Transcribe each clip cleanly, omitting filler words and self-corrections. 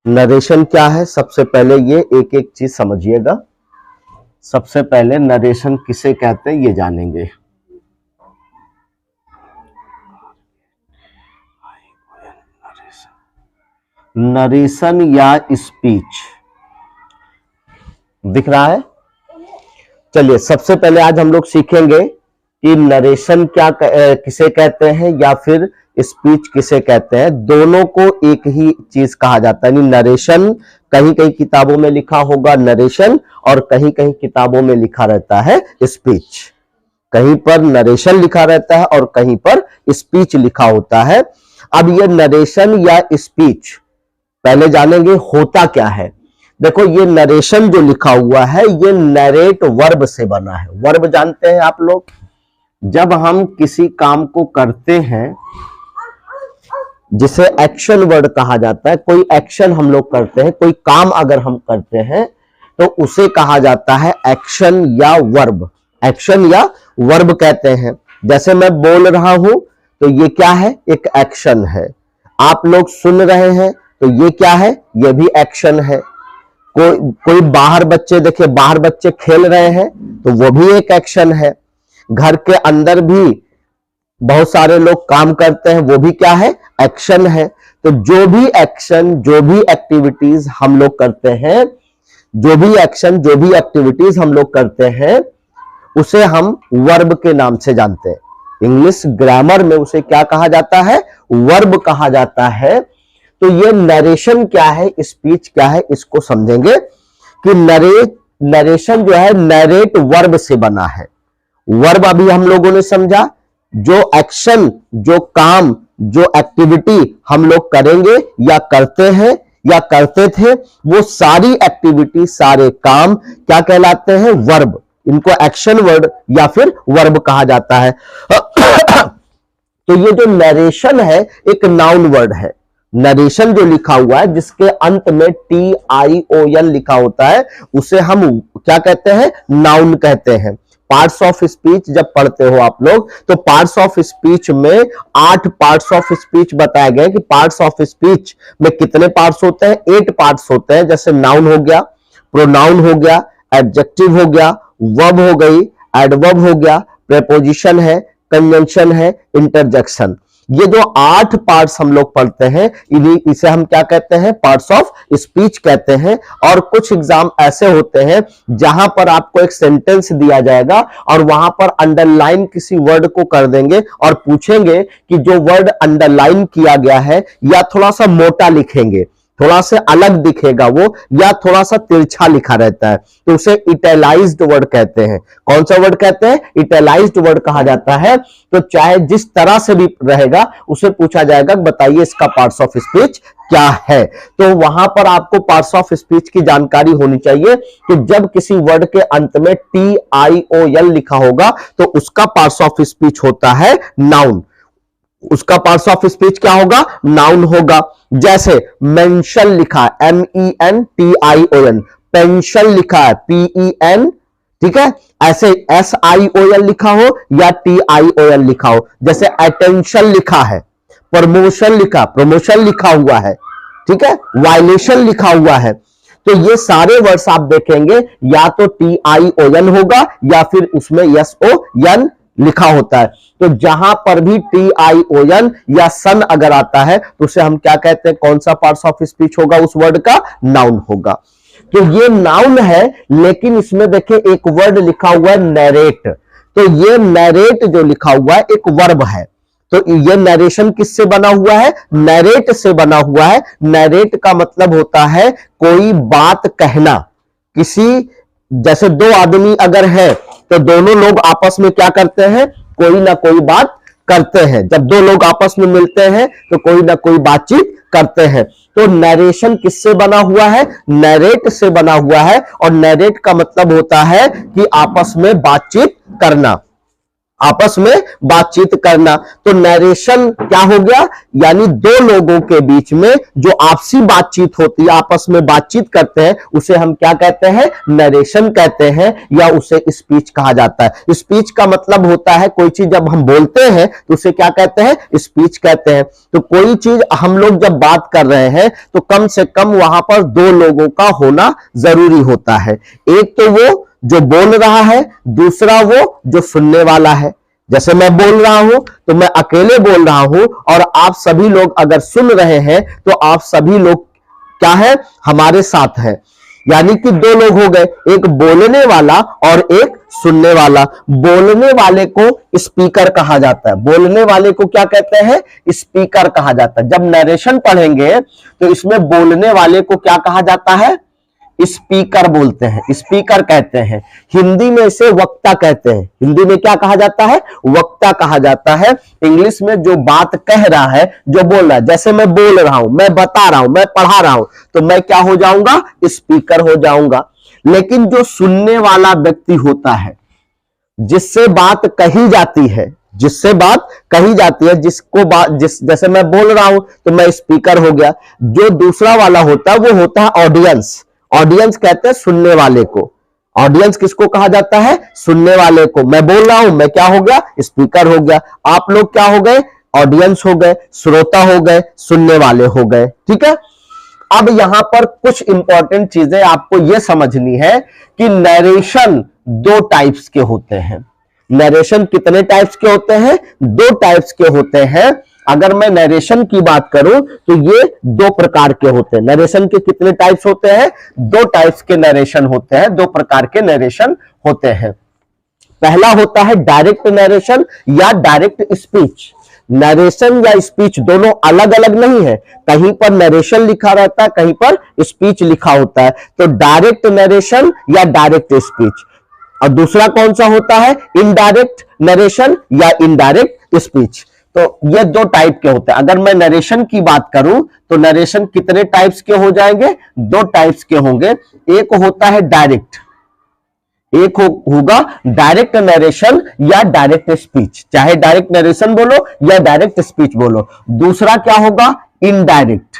Narration क्या है, सबसे पहले ये एक एक चीज समझिएगा। सबसे पहले नरेशन किसे कहते हैं ये जानेंगे। नरेशन या स्पीच दिख रहा है। चलिए सबसे पहले आज हम लोग सीखेंगे कि नरेशन क्या किसे कहते हैं या फिर स्पीच किसे कहते हैं। दोनों को एक ही चीज कहा जाता है। नरेशन कहीं कहीं किताबों में लिखा होगा नरेशन और कहीं कहीं किताबों में लिखा रहता है स्पीच। कहीं पर नरेशन लिखा रहता है और कहीं पर स्पीच लिखा होता है। अब ये नरेशन या स्पीच पहले जानेंगे होता क्या है। देखो ये नरेशन जो लिखा हुआ है ये नरेट वर्ब से बना है। वर्ब जानते हैं आप लोग, जब हम किसी काम को करते हैं जिसे एक्शन वर्ड कहा जाता है, कोई एक्शन हम लोग करते हैं, कोई काम अगर हम करते हैं तो उसे कहा जाता है एक्शन या वर्ब। एक्शन या वर्ब कहते हैं। जैसे मैं बोल रहा हूं तो ये क्या है, एक एक्शन है। आप लोग सुन रहे हैं तो ये क्या है, ये भी एक्शन है। कोई बाहर बच्चे, देखिए बाहर बच्चे खेल रहे हैं तो वो भी एक एक्शन है। घर के अंदर भी बहुत सारे लोग काम करते हैं, वो भी क्या है, एक्शन है। तो जो भी एक्शन, जो भी एक्टिविटीज हम लोग करते हैं, जो भी एक्शन, जो भी एक्टिविटीज हम लोग करते हैं उसे हम वर्ब के नाम से जानते हैं। इंग्लिश ग्रामर में उसे क्या कहा जाता है, वर्ब कहा जाता है। तो ये नरेशन क्या है, स्पीच क्या है, इसको समझेंगे कि नरेशन जो है नरेट वर्ब से बना है। वर्ब अभी हम लोगों ने समझा, जो एक्शन, जो काम, जो एक्टिविटी हम लोग करेंगे या करते हैं या करते थे, वो सारी एक्टिविटी, सारे काम क्या कहलाते हैं, वर्ब। इनको एक्शन वर्ड या फिर वर्ब कहा जाता है। तो ये जो नरेशन है एक नाउन वर्ड है। नरेशन जो लिखा हुआ है जिसके अंत में TION लिखा होता है उसे हम क्या कहते हैं, नाउन कहते हैं। पार्ट्स ऑफ स्पीच जब पढ़ते हो आप लोग तो पार्ट्स ऑफ स्पीच में 8 पार्ट्स ऑफ स्पीच बताए गए कि पार्ट्स ऑफ स्पीच में कितने पार्ट्स होते हैं, 8 पार्ट्स होते हैं। जैसे नाउन हो गया, प्रोनाउन हो गया, एडजेक्टिव हो गया, वर्ब हो गई, एडवर्ब हो गया, प्रेपोजिशन है, कंजंक्शन है, इंटरजेक्शन। ये जो 8 पार्ट्स हम लोग पढ़ते हैं इसे हम क्या कहते हैं, पार्ट्स ऑफ स्पीच कहते हैं। और कुछ एग्जाम ऐसे होते हैं जहां पर आपको एक सेंटेंस दिया जाएगा और वहां पर अंडरलाइन किसी वर्ड को कर देंगे और पूछेंगे कि जो वर्ड अंडरलाइन किया गया है या थोड़ा सा मोटा लिखेंगे, थोड़ा सा अलग दिखेगा वो, या थोड़ा सा तिरछा लिखा रहता है, तो उसे इटैलाइज्ड वर्ड कहते हैं। कौन सा वर्ड कहते हैं, इटैलाइज्ड वर्ड कहा जाता है। तो चाहे जिस तरह से भी रहेगा उसे पूछा जाएगा बताइए इसका पार्ट्स ऑफ स्पीच क्या है। तो वहां पर आपको पार्ट्स ऑफ स्पीच की जानकारी होनी चाहिए कि जब किसी वर्ड के अंत में TION लिखा होगा तो उसका पार्ट्स ऑफ स्पीच होता है नाउन। उसका पार्ट्स ऑफ स्पीच क्या होगा, नाउन होगा। जैसे मेंशन लिखा है MENTION, पेंशन लिखा है PEN, ठीक है। ऐसे SION लिखा हो या TION लिखा हो। जैसे अटेंशन लिखा है, प्रमोशन लिखा हुआ है, ठीक है, वायलेशन लिखा हुआ है। तो ये सारे वर्ड्स आप देखेंगे या तो TION होगा या फिर उसमें SON लिखा होता है। तो जहां पर भी TION या सन अगर आता है तो उसे हम क्या कहते हैं, कौन सा पार्ट्स ऑफ स्पीच होगा, उस वर्ड का नाउन होगा। तो ये नाउन है, लेकिन इसमें देखिए एक वर्ड लिखा हुआ है नरेट। तो ये नरेट जो लिखा हुआ है एक वर्ब है। तो ये नरेशन किससे बना हुआ है, नरेट से बना हुआ है। नरेट का मतलब होता है कोई बात कहना। किसी, जैसे 2 आदमी अगर है तो दोनों लोग आपस में क्या करते हैं, कोई ना कोई बात करते हैं। जब 2 लोग आपस में मिलते हैं तो कोई ना कोई बातचीत करते हैं। तो नरेशन किससे बना हुआ है, नरेट से बना हुआ है। और नरेट का मतलब होता है कि आपस में बातचीत करना। आपस में बातचीत करना। तो नरेशन क्या हो गया, यानी दो लोगों के बीच में जो आपसी बातचीत होती है, आपस में बातचीत करते हैं, उसे हम क्या कहते हैं, नरेशन कहते हैं, या उसे स्पीच कहा जाता है। स्पीच का मतलब होता है कोई चीज जब हम बोलते हैं तो उसे क्या कहते हैं, स्पीच कहते हैं। तो कोई चीज हम लोग जब बात कर रहे हैं तो कम से कम वहां पर दो लोगों का होना जरूरी होता है। एक तो वो जो बोल रहा है, दूसरा वो जो सुनने वाला है। जैसे मैं बोल रहा हूं तो मैं अकेले बोल रहा हूं, और आप सभी लोग अगर सुन रहे हैं तो आप सभी लोग क्या है, हमारे साथ है। यानी कि दो लोग हो गए, एक बोलने वाला और एक सुनने वाला। बोलने वाले को स्पीकर कहा जाता है। बोलने वाले को क्या कहते हैं, स्पीकर कहा जाता है। जब नरेशन पढ़ेंगे तो इसमें बोलने वाले को क्या कहा जाता है, स्पीकर बोलते हैं, स्पीकर कहते हैं। हिंदी में इसे वक्ता कहते हैं। हिंदी में क्या कहा जाता है, वक्ता कहा जाता है। इंग्लिश में जो बात कह रहा है, जो बोल रहा है, जैसे मैं बोल रहा हूं, मैं बता रहा हूं, मैं पढ़ा रहा हूं, तो मैं क्या हो जाऊंगा, स्पीकर हो जाऊंगा। लेकिन जो सुनने वाला व्यक्ति होता है, जिससे बात कही जाती है, जिससे बात कही जाती है, जैसे मैं बोल रहा हूं तो मैं स्पीकर हो गया। जो दूसरा वाला होता है वो होता है ऑडियंस। ऑडियंस कहते हैं सुनने वाले को। ऑडियंस किसको कहा जाता है, सुनने वाले को। मैं बोल रहा हूं, मैं क्या हो गया, स्पीकर हो गया। आप लोग क्या हो गए, ऑडियंस हो गए, श्रोता हो गए, सुनने वाले हो गए। ठीक है। अब यहां पर कुछ इंपॉर्टेंट चीजें आपको यह समझनी है कि नरेशन दो टाइप्स के होते हैं। नरेशन कितने टाइप्स के होते हैं, दो टाइप्स के होते हैं। अगर मैं नरेशन की बात करूं तो ये दो प्रकार के होते हैं। नरेशन के कितने टाइप्स होते हैं, दो टाइप्स के नरेशन होते हैं, दो प्रकार के नरेशन होते हैं। पहला होता है डायरेक्ट नरेशन या डायरेक्ट स्पीच। नरेशन या स्पीच दोनों अलग अलग नहीं है। कहीं पर नरेशन लिखा रहता है, कहीं पर स्पीच लिखा होता है। तो डायरेक्ट नरेशन या डायरेक्ट स्पीच। और दूसरा कौन सा होता है, इनडायरेक्ट नरेशन या इनडायरेक्ट स्पीच। तो ये दो टाइप के होते हैं। अगर मैं नरेशन की बात करूं तो नरेशन कितने टाइप्स के हो जाएंगे, दो टाइप्स के होंगे। एक होता है डायरेक्ट, एक होगा डायरेक्ट नरेशन या डायरेक्ट स्पीच। चाहे डायरेक्ट नरेशन बोलो या डायरेक्ट स्पीच बोलो। दूसरा क्या होगा, इनडायरेक्ट।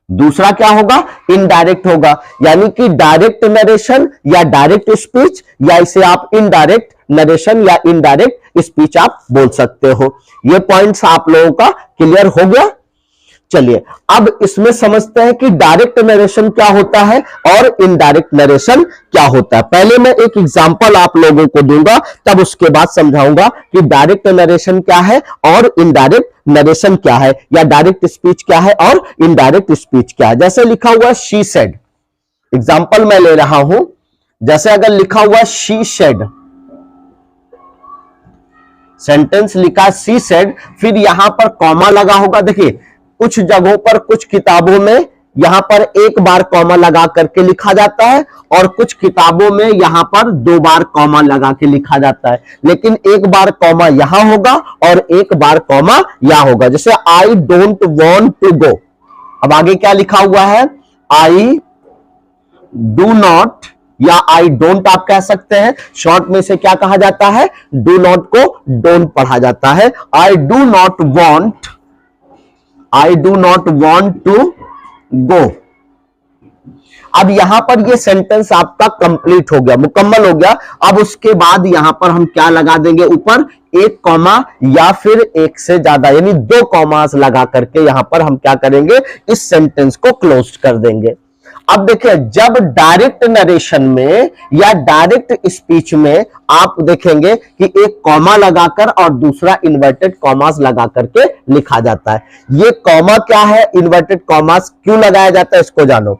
दूसरा क्या होगा, इनडायरेक्ट होगा। यानी कि डायरेक्ट नरेशन या डायरेक्ट स्पीच, या इसे आप इनडायरेक्ट नरेशन या इनडायरेक्ट स्पीच आप बोल सकते हो। ये पॉइंट्स आप लोगों का क्लियर हो गया। चलिए अब इसमें समझते हैं कि डायरेक्ट नरेशन क्या होता है और इनडायरेक्ट नरेशन क्या होता है। पहले मैं एक एग्जांपल आप लोगों को दूंगा, तब उसके बाद समझाऊंगा कि डायरेक्ट नरेशन क्या है और इनडायरेक्ट नरेशन क्या है, या डायरेक्ट स्पीच क्या है और इनडायरेक्ट स्पीच क्या है। जैसे लिखा हुआ शी सेड, एग्जांपल मैं ले रहा हूं। जैसे अगर लिखा हुआ शी सेड, सेंटेंस लिखा सी सेड, फिर यहां पर कॉमा लगा होगा। देखिए कुछ जगहों पर, कुछ किताबों में यहां पर एक बार कॉमा लगा करके लिखा जाता है, और कुछ किताबों में यहां पर दो बार कॉमा लगा के लिखा जाता है। लेकिन एक बार कॉमा यहां होगा और एक बार कॉमा यहां होगा। जैसे I don't want to go, अब आगे क्या लिखा हुआ है, आई डू नॉट या आई डोंट आप कह सकते हैं। शॉर्ट में से क्या कहा जाता है, डू नॉट को डोंट पढ़ा जाता है। I do not want, I do not want to go. अब यहां पर ये सेंटेंस आपका कंप्लीट हो गया, मुकम्मल हो गया। अब उसके बाद यहां पर हम क्या लगा देंगे, ऊपर एक कॉमा या फिर एक से ज्यादा यानी दो कॉमास लगा करके यहां पर हम क्या करेंगे, इस सेंटेंस को क्लोज कर देंगे। अब देखिए जब डायरेक्ट नरेशन में या डायरेक्ट स्पीच में आप देखेंगे कि एक कॉमा लगाकर और दूसरा इन्वर्टेड कॉमास लगा करके लिखा जाता है। ये कॉमा क्या है, इन्वर्टेड कॉमास क्यों लगाया जाता है, इसको जानो।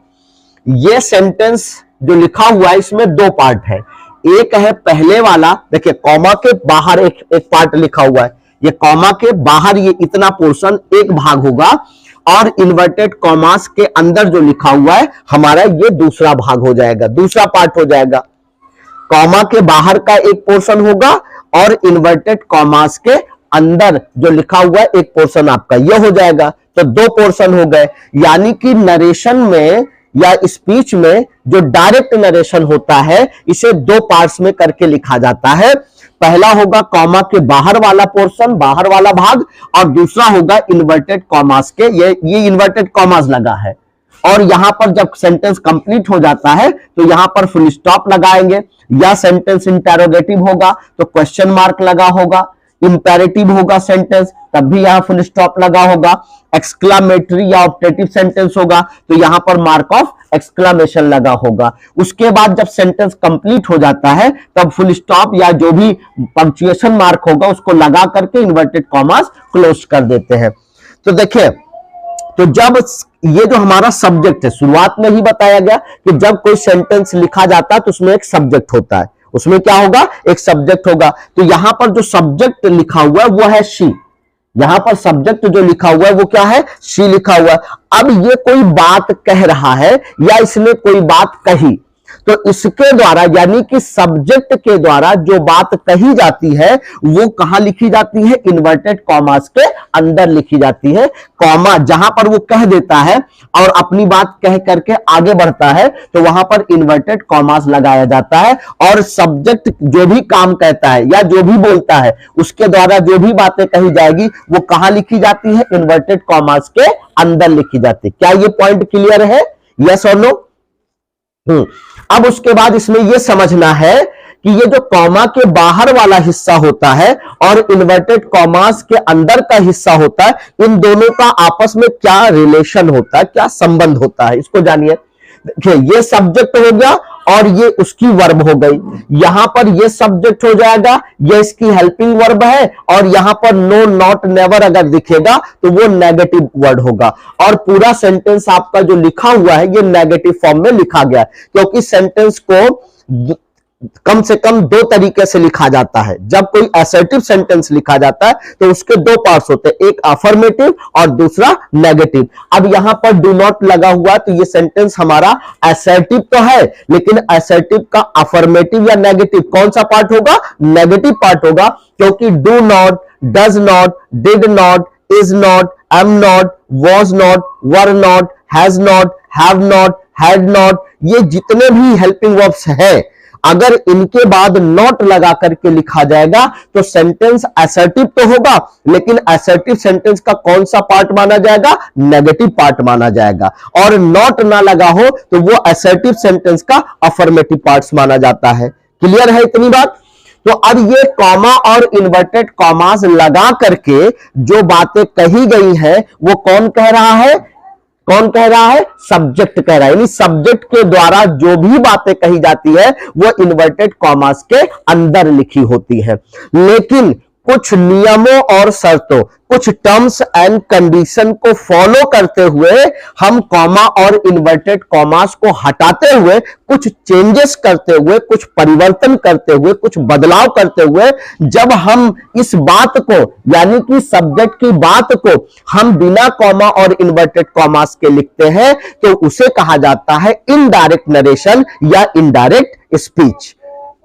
ये सेंटेंस जो लिखा हुआ है इसमें दो पार्ट है। एक है पहले वाला, देखिए कॉमा के बाहर एक पार्ट लिखा हुआ है। ये कॉमा के बाहर ये इतना पोर्शन एक भाग होगा, और इन्वर्टेड कॉमास के अंदर जो लिखा हुआ है हमारा ये दूसरा भाग हो जाएगा, दूसरा पार्ट हो जाएगा। कॉमा के बाहर का एक पोर्शन होगा और इन्वर्टेड कॉमास के अंदर जो लिखा हुआ है एक पोर्शन आपका ये हो जाएगा। तो दो पोर्शन हो गए। यानी कि नरेशन में या स्पीच में जो डायरेक्ट नरेशन होता है इसे दो पार्ट्स में करके लिखा जाता है। पहला होगा कॉमा के बाहर वाला पोर्शन, बाहर वाला भाग, और दूसरा होगा इन्वर्टेड कॉमास के, ये इन्वर्टेड कॉमास लगा है। और यहां पर जब सेंटेंस कंप्लीट हो जाता है तो यहां पर फुल स्टॉप लगाएंगे, या सेंटेंस इंटेरोगेटिव होगा तो क्वेश्चन मार्क लगा होगा, इंपेरेटिव होगा सेंटेंस तब भी यहां फुल स्टॉप लगा होगा, एक्सक्लामेटरी या ऑप्टेटिव सेंटेंस होगा तो यहां पर मार्क ऑफ एक्सक्लामेशन लगा होगा। उसके बाद जब सेंटेंस कंप्लीट हो जाता है तब फुल स्टॉप या जो भी पंक्चुएशन मार्क होगा उसको लगा करके इन्वर्टेड कॉमास क्लोज कर देते हैं। तो देखिए, तो जब ये जो हमारा सब्जेक्ट है, शुरुआत में ही बताया गया कि जब कोई सेंटेंस लिखा जाता है तो उसमें एक सब्जेक्ट होता है, उसमें क्या होगा, एक सब्जेक्ट होगा। तो यहां पर जो सब्जेक्ट लिखा हुआ है वो है शी, यहां पर सब्जेक्ट जो लिखा हुआ है वो क्या है, शी लिखा हुआ है। अब ये कोई बात कह रहा है या इसने कोई बात कही, तो इसके द्वारा यानी कि सब्जेक्ट के द्वारा जो बात कही जाती है वो कहां लिखी जाती है, इन्वर्टेड कॉमास के अंदर लिखी जाती है। कॉमा जहां पर वो कह देता है और अपनी बात कह करके आगे बढ़ता है तो वहां पर इन्वर्टेड कॉमास लगाया जाता है, और सब्जेक्ट जो भी काम कहता है या जो भी बोलता है उसके द्वारा जो भी बातें कही जाएगी वो कहां लिखी जाती है, इन्वर्टेड कॉमास के अंदर लिखी जाती है। क्या ये पॉइंट क्लियर है, यस और नो? अब उसके बाद इसमें यह समझना है कि ये जो कॉमा के बाहर वाला हिस्सा होता है और इन्वर्टेड कॉमास के अंदर का हिस्सा होता है, इन दोनों का आपस में क्या रिलेशन होता है, क्या संबंध होता है, इसको जानिए। देखिए, ये सब्जेक्ट हो गया और ये उसकी वर्ब हो गई, यहां पर ये सब्जेक्ट हो जाएगा, ये इसकी हेल्पिंग वर्ब है, और यहां पर नो, नॉट, नेवर अगर दिखेगा तो वो नेगेटिव वर्ड होगा, और पूरा सेंटेंस आपका जो लिखा हुआ है ये नेगेटिव फॉर्म में लिखा गया है, क्योंकि सेंटेंस को कम से कम दो तरीके से लिखा जाता है। जब कोई असर्टिव सेंटेंस लिखा जाता है तो उसके दो पार्ट्स होते हैं, एक अफर्मेटिव और दूसरा नेगेटिव। अब यहां पर डू नॉट लगा हुआ तो ये सेंटेंस हमारा असर्टिव तो है, लेकिन असर्टिव का अफर्मेटिव या नेगेटिव कौन सा पार्ट होगा, नेगेटिव पार्ट होगा, क्योंकि do not, does not, did not, is not, am not, was not, were not, has not, have not, had not, ये जितने भी हेल्पिंग वर्ब्स हैं अगर इनके बाद नॉट लगा करके लिखा जाएगा तो सेंटेंस असर्टिव तो होगा, लेकिन असर्टिव सेंटेंस का कौन सा पार्ट माना जाएगा, नेगेटिव पार्ट माना जाएगा, और नॉट ना लगा हो तो वो असर्टिव सेंटेंस का अफर्मेटिव पार्ट्स माना जाता है। क्लियर है इतनी बात? तो अब ये कॉमा और इन्वर्टेड कॉमास लगा करके जो बातें कही गई हैं वो कौन कह रहा है, कौन कह रहा है, सब्जेक्ट कह रहा है, यानी सब्जेक्ट के द्वारा जो भी बातें कही जाती है वो इन्वर्टेड कॉमास के अंदर लिखी होती है। लेकिन कुछ नियमों और शर्तों, कुछ टर्म्स एंड कंडीशन को फॉलो करते हुए हम कॉमा और इन्वर्टेड कॉमास को हटाते हुए, कुछ चेंजेस करते हुए, कुछ परिवर्तन करते हुए, कुछ बदलाव करते हुए जब हम इस बात को यानी कि सब्जेक्ट की बात को हम बिना कॉमा और इन्वर्टेड कॉमास के लिखते हैं तो उसे कहा जाता है इनडायरेक्ट नरेशन या इनडायरेक्ट स्पीच।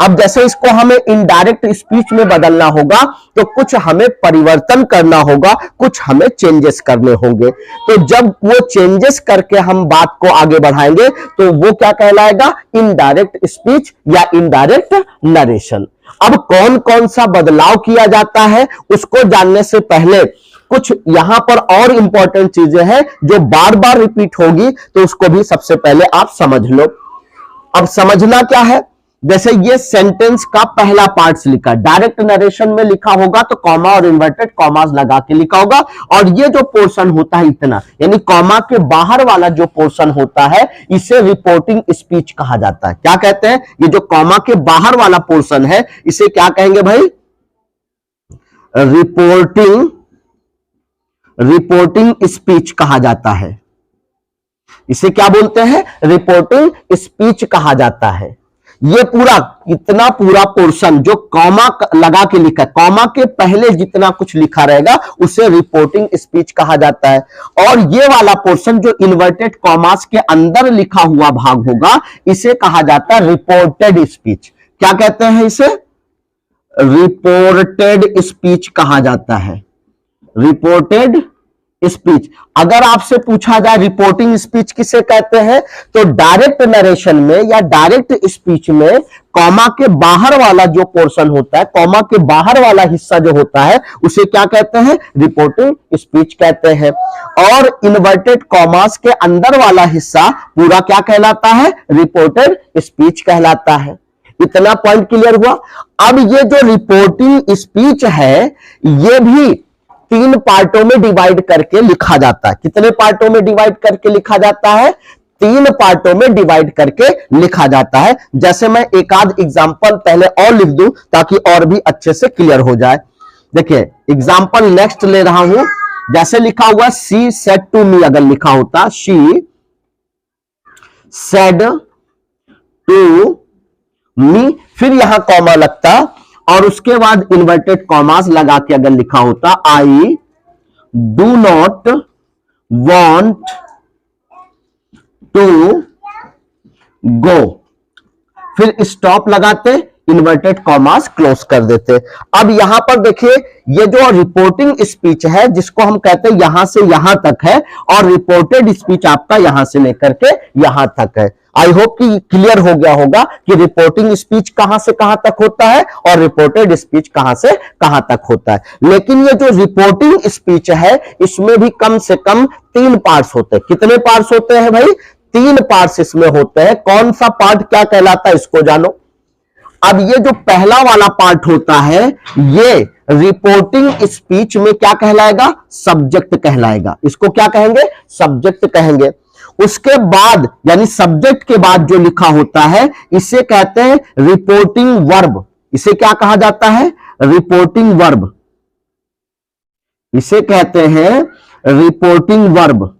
अब जैसे इसको हमें इनडायरेक्ट स्पीच में बदलना होगा तो कुछ हमें परिवर्तन करना होगा, कुछ हमें चेंजेस करने होंगे। तो जब वो चेंजेस करके हम बात को आगे बढ़ाएंगे तो वो क्या कहलाएगा, इनडायरेक्ट स्पीच या इनडायरेक्ट नरेशन। अब कौन कौन सा बदलाव किया जाता है उसको जानने से पहले कुछ यहां पर और इंपॉर्टेंट चीजें हैं जो बार बार रिपीट होगी, तो उसको भी सबसे पहले आप समझ लो। अब समझना क्या है, जैसे ये सेंटेंस का पहला पार्ट लिखा, डायरेक्ट नरेशन में लिखा होगा तो कॉमा और इन्वर्टेड कॉमास लगा के लिखा होगा, और ये जो पोर्शन होता है इतना, यानी कॉमा के बाहर वाला जो पोर्शन होता है इसे रिपोर्टिंग स्पीच कहा जाता है। क्या कहते हैं, ये जो कॉमा के बाहर वाला पोर्शन है इसे क्या कहेंगे भाई, रिपोर्टिंग स्पीच कहा जाता है। इसे क्या बोलते हैं, रिपोर्टिंग स्पीच कहा जाता है। ये पूरा इतना पूरा पोर्शन जो कॉमा लगा के लिखा है, कॉमा के पहले जितना कुछ लिखा रहेगा उसे रिपोर्टिंग स्पीच कहा जाता है, और ये वाला पोर्शन जो इन्वर्टेड कॉमास के अंदर लिखा हुआ भाग होगा इसे कहा जाता है रिपोर्टेड स्पीच। क्या कहते हैं इसे, रिपोर्टेड स्पीच कहा जाता है, रिपोर्टेड स्पीच। अगर आपसे पूछा जाए रिपोर्टिंग स्पीच किसे कहते हैं, तो डायरेक्ट नरेशन में या डायरेक्ट स्पीच में कॉमा के बाहर वाला जो पोर्शन होता है, कॉमा के बाहर वाला हिस्सा जो होता है, उसे क्या कहते हैं, रिपोर्टिंग स्पीच कहते हैं। और इन्वर्टेड कॉमास के अंदर वाला हिस्सा पूरा क्या कहलाता है, रिपोर्टेड स्पीच कहलाता है। इतना पॉइंट क्लियर हुआ। अब ये जो रिपोर्टिंग स्पीच है, ये भी 3 पार्टों में डिवाइड करके लिखा जाता है। कितने पार्टों में डिवाइड करके लिखा जाता है, 3 पार्टों में डिवाइड करके लिखा जाता है। जैसे मैं एक आध एग्जांपल पहले और लिख दूं ताकि और भी अच्छे से क्लियर हो जाए। देखिए एग्जांपल नेक्स्ट ले रहा हूं। जैसे लिखा हुआ शी सेड टू मी, अगर लिखा होता शी सेड टू मी, फिर यहां कॉमा लगता और उसके बाद इन्वर्टेड कॉमास लगा के अगर लिखा होता I do not want to go, फिर स्टॉप लगाते, इन्वर्टेड कॉमास क्लोज कर देते। अब यहां पर देखिए ये जो रिपोर्टिंग स्पीच है जिसको हम कहते हैं यहां से यहां तक है, और रिपोर्टेड स्पीच आपका यहां से लेकर के यहां तक है। आई होप कि क्लियर हो गया होगा कि रिपोर्टिंग स्पीच कहां से कहां तक होता है और रिपोर्टेड स्पीच कहां से कहां तक होता है। लेकिन ये जो रिपोर्टिंग स्पीच है इसमें भी कम से कम 3 पार्ट्स होते हैं। कितने पार्ट्स होते हैं भाई, 3 पार्ट्स इसमें होते हैं। कौन सा पार्ट क्या कहलाता है इसको जानो। अब ये जो पहला वाला पार्ट होता है ये रिपोर्टिंग स्पीच में क्या कहलाएगा, सब्जेक्ट कहलाएगा। इसको क्या कहेंगे, सब्जेक्ट कहेंगे। उसके बाद यानी सब्जेक्ट के बाद जो लिखा होता है इसे कहते हैं रिपोर्टिंग वर्ब। इसे क्या कहा जाता है, रिपोर्टिंग वर्ब। इसे कहते हैं रिपोर्टिंग वर्ब।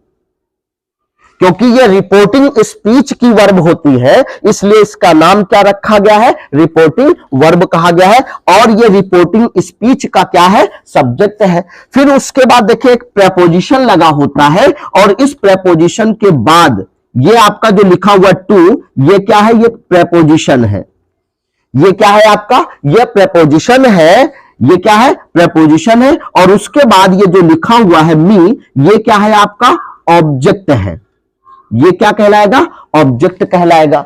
क्योंकि ये रिपोर्टिंग स्पीच की वर्ब होती है इसलिए इसका नाम क्या रखा गया है, रिपोर्टिंग वर्ब कहा गया है। और ये रिपोर्टिंग स्पीच का क्या है, सब्जेक्ट है। फिर उसके बाद देखिए एक प्रेपोजिशन लगा होता है और इस प्रेपोजिशन के बाद ये आपका जो लिखा हुआ टू, ये क्या है, ये प्रेपोजिशन है। ये क्या है आपका, ये प्रेपोजिशन है। ये क्या है, प्रेपोजिशन है। और उसके बाद ये जो लिखा हुआ है मी, ये क्या है आपका, ऑब्जेक्ट है। ये क्या कहलाएगा, ऑब्जेक्ट कहलाएगा।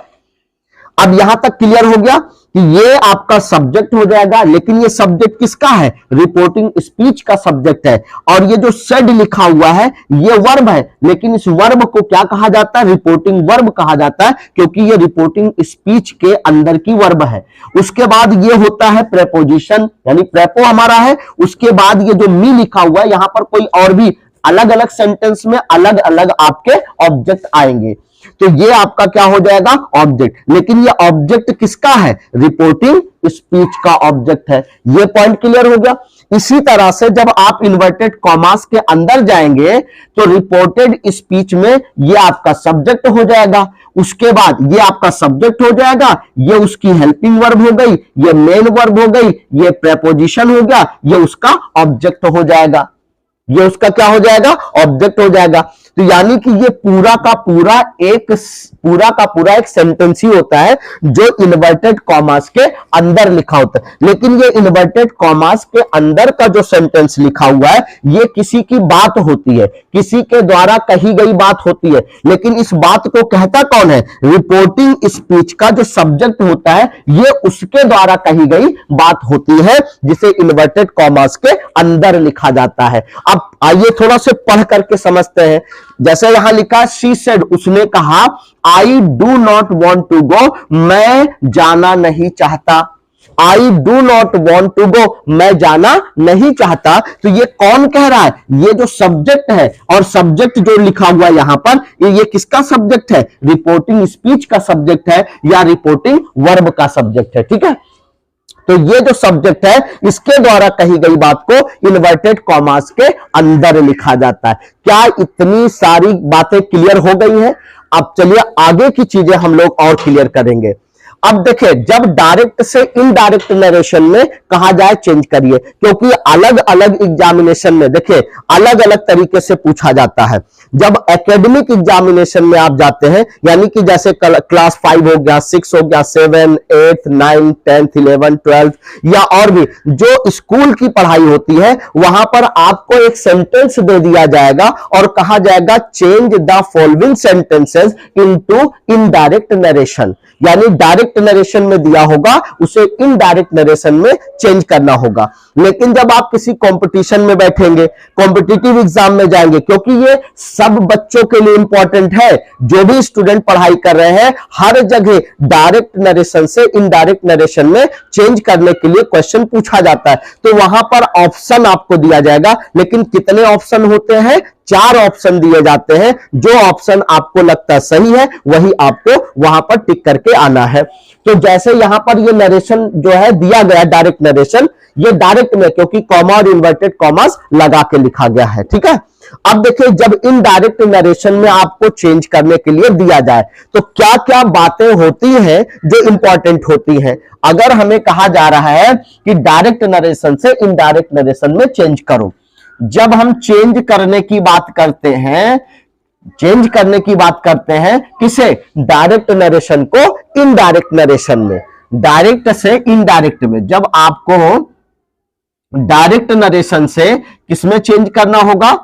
अब यहां तक क्लियर हो गया कि ये आपका सब्जेक्ट हो जाएगा। लेकिन ये सब्जेक्ट किसका है, रिपोर्टिंग स्पीच का सब्जेक्ट है। और ये जो सेड लिखा हुआ है ये वर्ब है, लेकिन इस वर्ब को क्या कहा जाता है, रिपोर्टिंग वर्ब कहा जाता है, क्योंकि ये रिपोर्टिंग स्पीच के अंदर की वर्ब है। उसके बाद ये होता है प्रेपोजिशन, यानी प्रेपो हमारा है। उसके बाद ये जो मी लिखा हुआ है यहां पर कोई और भी अलग अलग सेंटेंस में अलग अलग आपके ऑब्जेक्ट आएंगे, तो ये आपका क्या हो जाएगा, ऑब्जेक्ट। लेकिन ये ऑब्जेक्ट किसका है, रिपोर्टिंग स्पीच का ऑब्जेक्ट है। ये पॉइंट क्लियर हो गया। इसी तरह से जब आप इन्वर्टेड कॉमास के अंदर जाएंगे तो रिपोर्टेड स्पीच में ये आपका सब्जेक्ट हो जाएगा। उसके बाद ये आपका सब्जेक्ट हो जाएगा, ये उसकी हेल्पिंग वर्ब हो गई, ये मेन वर्ब हो गई, ये प्रेपोजिशन हो गया, ये उसका ऑब्जेक्ट हो जाएगा। ये उसका क्या हो जाएगा, ऑब्जेक्ट हो जाएगा। तो यानी कि ये पूरा का पूरा एक सेंटेंस ही होता है जो इन्वर्टेड कॉमास के अंदर लिखा होता है। लेकिन ये इन्वर्टेड कॉमास के अंदर का जो सेंटेंस लिखा हुआ है ये किसी की बात होती है, किसी के द्वारा कही गई बात होती है। लेकिन इस बात को कहता कौन है, रिपोर्टिंग स्पीच का जो सब्जेक्ट होता है ये उसके द्वारा कही गई बात होती है, जिसे इन्वर्टेड कॉमास के अंदर लिखा जाता है। अब आइए थोड़ा से पढ़ करके समझते हैं। जैसे यहां लिखा शी सेड, उसने कहा I do not want to go, मैं जाना नहीं चाहता। I do not want to go, मैं जाना नहीं चाहता। तो ये कौन कह रहा है, ये जो सब्जेक्ट है, और सब्जेक्ट जो लिखा हुआ है यहां पर ये किसका सब्जेक्ट है, रिपोर्टिंग स्पीच का सब्जेक्ट है या रिपोर्टिंग वर्ब का सब्जेक्ट है। ठीक है, तो ये जो सब्जेक्ट है इसके द्वारा कही गई बात को इन्वर्टेड कॉमास के अंदर लिखा जाता है। क्या इतनी सारी बातें क्लियर हो गई हैं? अब चलिए आगे की चीजें हम लोग और क्लियर करेंगे। अब देखिए, जब डायरेक्ट से इनडायरेक्ट नरेशन में कहा जाए चेंज करिए, क्योंकि अलग अलग एग्जामिनेशन में देखिए अलग अलग तरीके से पूछा जाता है। जब एकेडमिक एग्जामिनेशन में आप जाते हैं, यानी कि जैसे क्लास 5 हो गया, 6 हो गया, 7, 8, 9, 10, 11, 12 या और भी जो स्कूल की पढ़ाई होती है, वहां पर आपको एक सेंटेंस दे दिया जाएगा और कहा जाएगा change the following sentences into indirect narration, यानी डायरेक्ट नरेशन में दिया होगा उसे इनडायरेक्ट नरेशन में चेंज करना होगा। लेकिन जब आप किसी कंपटीशन में बैठेंगे, कॉम्पिटिटिव एग्जाम में जाएंगे, क्योंकि ये सब बच्चों के लिए इंपॉर्टेंट है, जो भी स्टूडेंट पढ़ाई कर रहे हैं हर जगह डायरेक्ट नरेशन से इनडायरेक्ट नरेशन में चेंज करने के लिए क्वेश्चन पूछा जाता है। तो वहां पर ऑप्शन आपको दिया जाएगा, लेकिन कितने ऑप्शन होते हैं? 4 ऑप्शन दिए जाते हैं। जो ऑप्शन आपको लगता सही है वही आपको वहां पर टिक करके आना है। तो जैसे यहां पर ये नरेशन जो है दिया गया डायरेक्ट नरेशन, ये डायरेक्ट में क्योंकि कॉमा और इन्वर्टेड कॉमास लगा के लिखा गया है, ठीक है। अब देखिए, जब इनडायरेक्ट नरेशन में आपको चेंज करने के लिए दिया जाए तो क्या क्या बातें होती हैं जो इंपॉर्टेंट होती हैं। अगर हमें कहा जा रहा है कि डायरेक्ट नरेशन से इनडायरेक्ट नरेशन में चेंज करो, जब हम चेंज करने की बात करते हैं, चेंज करने की बात करते हैं किसे? डायरेक्ट नरेशन को इनडायरेक्ट नरेशन में, डायरेक्ट से इनडायरेक्ट में। जब आपको डायरेक्ट नरेशन से किसमें चेंज करना होगा?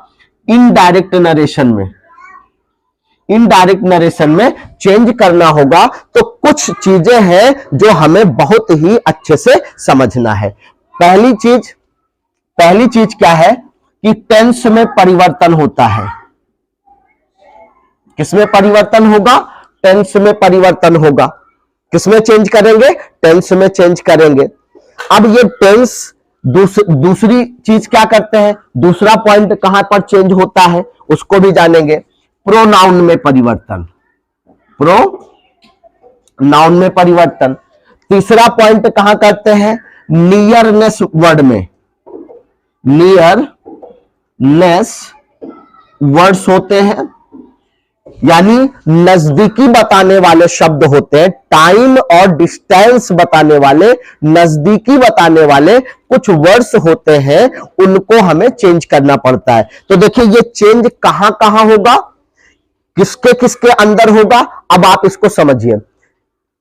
इनडायरेक्ट नरेशन में, इनडायरेक्ट नरेशन में चेंज करना होगा तो कुछ चीजें हैं जो हमें बहुत ही अच्छे से समझना है। पहली चीज क्या है कि टेंस में परिवर्तन होता है। किसमें परिवर्तन होगा? टेंस में परिवर्तन होगा। किसमें चेंज करेंगे? टेंस में चेंज करेंगे। अब ये टेंस दूसरी चीज क्या करते हैं? दूसरा पॉइंट कहां पर चेंज होता है उसको भी जानेंगे। प्रोनाउन में परिवर्तन, प्रोनाउन में परिवर्तन। तीसरा पॉइंट कहां करते हैं? नियरनेस वर्ड में, नियरनेस वर्ड्स होते हैं, यानी नजदीकी बताने वाले शब्द होते हैं। टाइम और डिस्टेंस बताने वाले, नजदीकी बताने वाले कुछ वर्ड्स होते हैं, उनको हमें चेंज करना पड़ता है। तो देखिए ये चेंज कहां कहां होगा, किसके किसके अंदर होगा, अब आप इसको समझिए।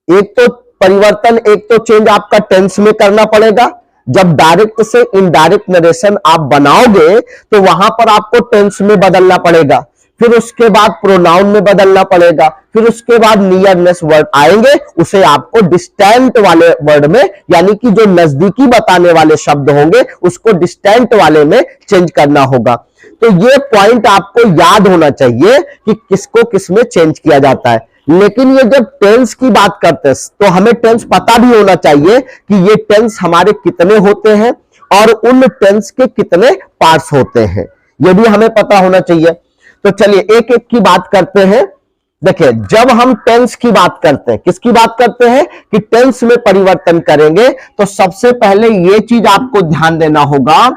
एक तो परिवर्तन, एक तो चेंज आपका टेंस में करना पड़ेगा। जब डायरेक्ट से इनडायरेक्ट नरेशन आप बनाओगे तो वहां पर आपको टेंस में बदलना पड़ेगा, फिर उसके बाद प्रोनाउन में बदलना पड़ेगा, फिर उसके बाद नियरनेस वर्ड आएंगे, उसे आपको डिस्टेंट वाले वर्ड में, यानी कि जो नजदीकी बताने वाले शब्द होंगे उसको डिस्टेंट वाले में चेंज करना होगा। तो ये पॉइंट आपको याद होना चाहिए कि किसको किस में चेंज किया जाता है। लेकिन ये जब टेंस की बात करते हैं तो हमें टेंस पता भी होना चाहिए कि ये टेंस हमारे कितने होते हैं और उन टेंस के कितने पार्ट्स होते हैं, ये भी हमें पता होना चाहिए। तो चलिए एक एक की बात करते हैं। देखिए, जब हम टेंस की बात करते हैं, किसकी बात करते हैं कि टेंस में परिवर्तन करेंगे, तो सबसे पहले यह चीज आपको ध्यान देना होगा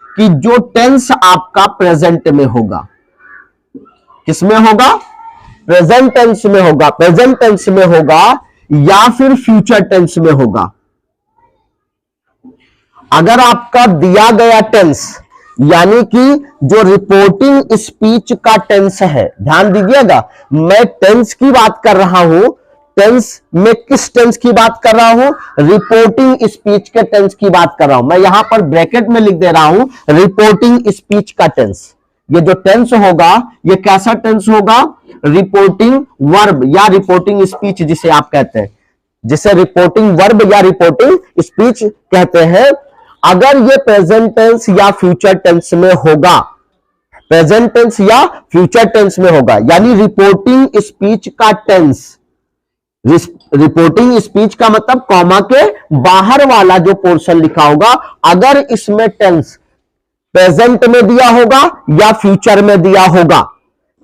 कि जो टेंस आपका प्रेजेंट में होगा, किसमें होगा? प्रेजेंट टेंस में होगा, प्रेजेंट टेंस में होगा या फिर फ्यूचर टेंस में होगा। अगर आपका दिया गया टेंस, यानी कि जो रिपोर्टिंग स्पीच का टेंस है, ध्यान दीजिएगा, मैं टेंस की बात कर रहा हूं। टेंस में किस टेंस की बात कर रहा हूं? रिपोर्टिंग स्पीच के टेंस की बात कर रहा हूं। मैं यहां पर ब्रैकेट में लिख दे रहा हूं रिपोर्टिंग स्पीच का टेंस। ये जो टेंस होगा ये कैसा टेंस होगा? रिपोर्टिंग वर्ब या रिपोर्टिंग स्पीच जिसे आप कहते हैं, जिसे रिपोर्टिंग वर्ब या रिपोर्टिंग स्पीच कहते हैं। अगर ये प्रेजेंट टेंस या फ्यूचर टेंस में होगा, प्रेजेंट टेंस या फ्यूचर टेंस में होगा, यानी रिपोर्टिंग स्पीच का टेंस, रिपोर्टिंग स्पीच का मतलब कॉमा के बाहर वाला जो पोर्शन लिखा होगा, अगर इसमें टेंस प्रेजेंट में दिया होगा या फ्यूचर में दिया होगा,